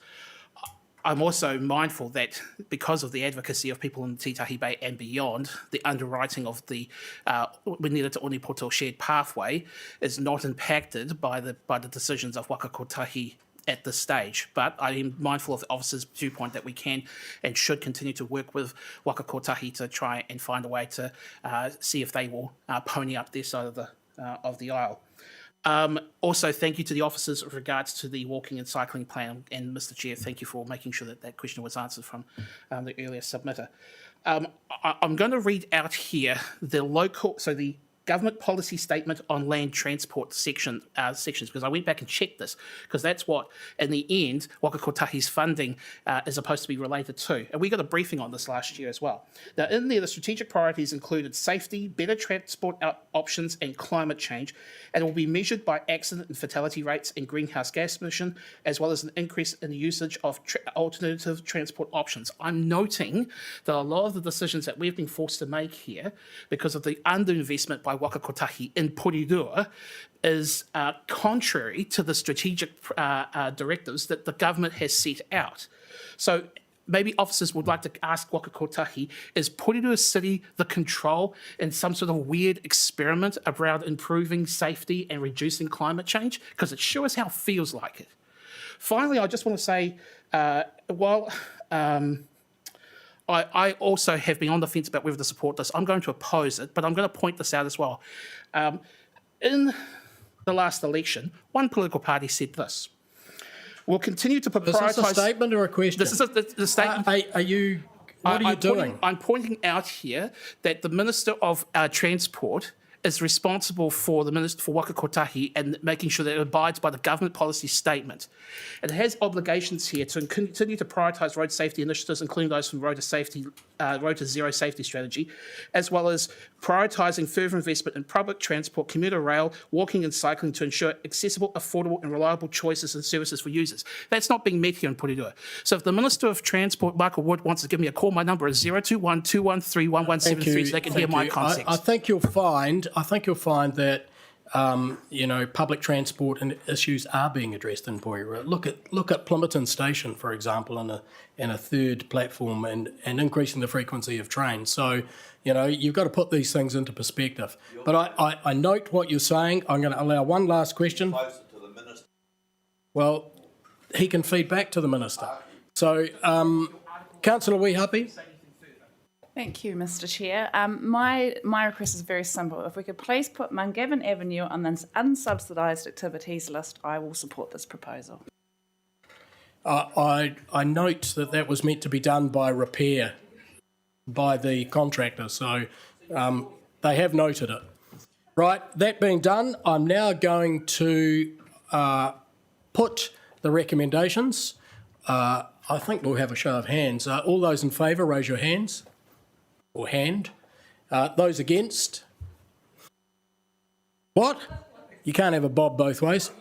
I'm also mindful that because of the advocacy of people in Titahi Bay and beyond, the underwriting of the Wenera to Onipoto shared pathway is not impacted by the decisions of Waka Kotahi at this stage. But I am mindful of the officer's viewpoint that we can and should continue to work with Waka Kotahi to try and find a way to see if they will pony up their side of the aisle. Also, thank you to the officers with regards to the walking and cycling plan. And Mr. Chair, thank you for making sure that question was answered from the earlier submitter. I'm going to read out here the government policy statement on land transport sections, because I went back and checked this, because that's what, in the end, Waka Kotahi's funding is supposed to be related to. And we got a briefing on this last year as well. Now, in there, the strategic priorities included safety, better transport options, and climate change, and it will be measured by accident and fatality rates and greenhouse gas emission, as well as an increase in the usage of alternative transport options. I'm noting that a lot of the decisions that we've been forced to make here, because of the underinvestment by Waka Kotahi in Porirua, is contrary to the strategic directives that the government has set out. So maybe officers would like to ask Waka Kotahi, is Porirua City the control in some sort of weird experiment around improving safety and reducing climate change? Because it sure as hell feels like it. Finally, I just want to say, I also have been on the fence about whether to support this. I'm going to oppose it, but I'm going to point this out as well. In the last election, one political party said this: we'll continue to prioritise... Is this a statement or a question? This is the statement. What are you doing? I'm pointing out here that the Minister of Transport is responsible for the Minister for Waka Kotahi and making sure that it abides by the government policy statement. It has obligations here to continue to prioritise road safety initiatives, including those from Road to Zero safety strategy, as well as prioritising further investment in public transport, commuter rail, walking and cycling to ensure accessible, affordable and reliable choices and services for users. That's not being met here in Porirua. So if the Minister of Transport, Michael Wood, wants to give me a call, my number is 021 213 1173 so they can hear my context. I think you'll find that public transport and issues are being addressed in Porirua. Look at Plimmerton Station, for example, and a third platform and increasing the frequency of trains. So, you've got to put these things into perspective. But I note what you're saying. I'm going to allow one last question. Closer to the minister. Well, he can feed back to the minister. So, Councillor Weehapi. Thank you, Mr. Chair. My request is very simple. If we could please put Mungavin Avenue on the unsubsidised activities list, I will support this proposal. I note that was meant to be done by repair by the contractor, so they have noted it. Right, that being done, I'm now going to put the recommendations. I think we'll have a show of hands. All those in favour, raise your hands. Or hand. Those against? What? You can't have a bob both ways.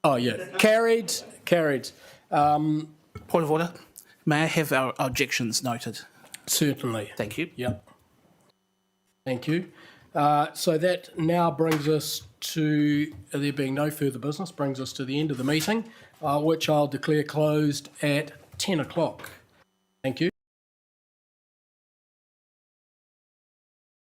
Oh, yeah. Carried. Point of order. May I have our objections noted? Certainly. Thank you. Yep. Thank you. So that now brings us to, there being no further business, brings us to the end of the meeting, which I'll declare closed at 10 o'clock. Thank you.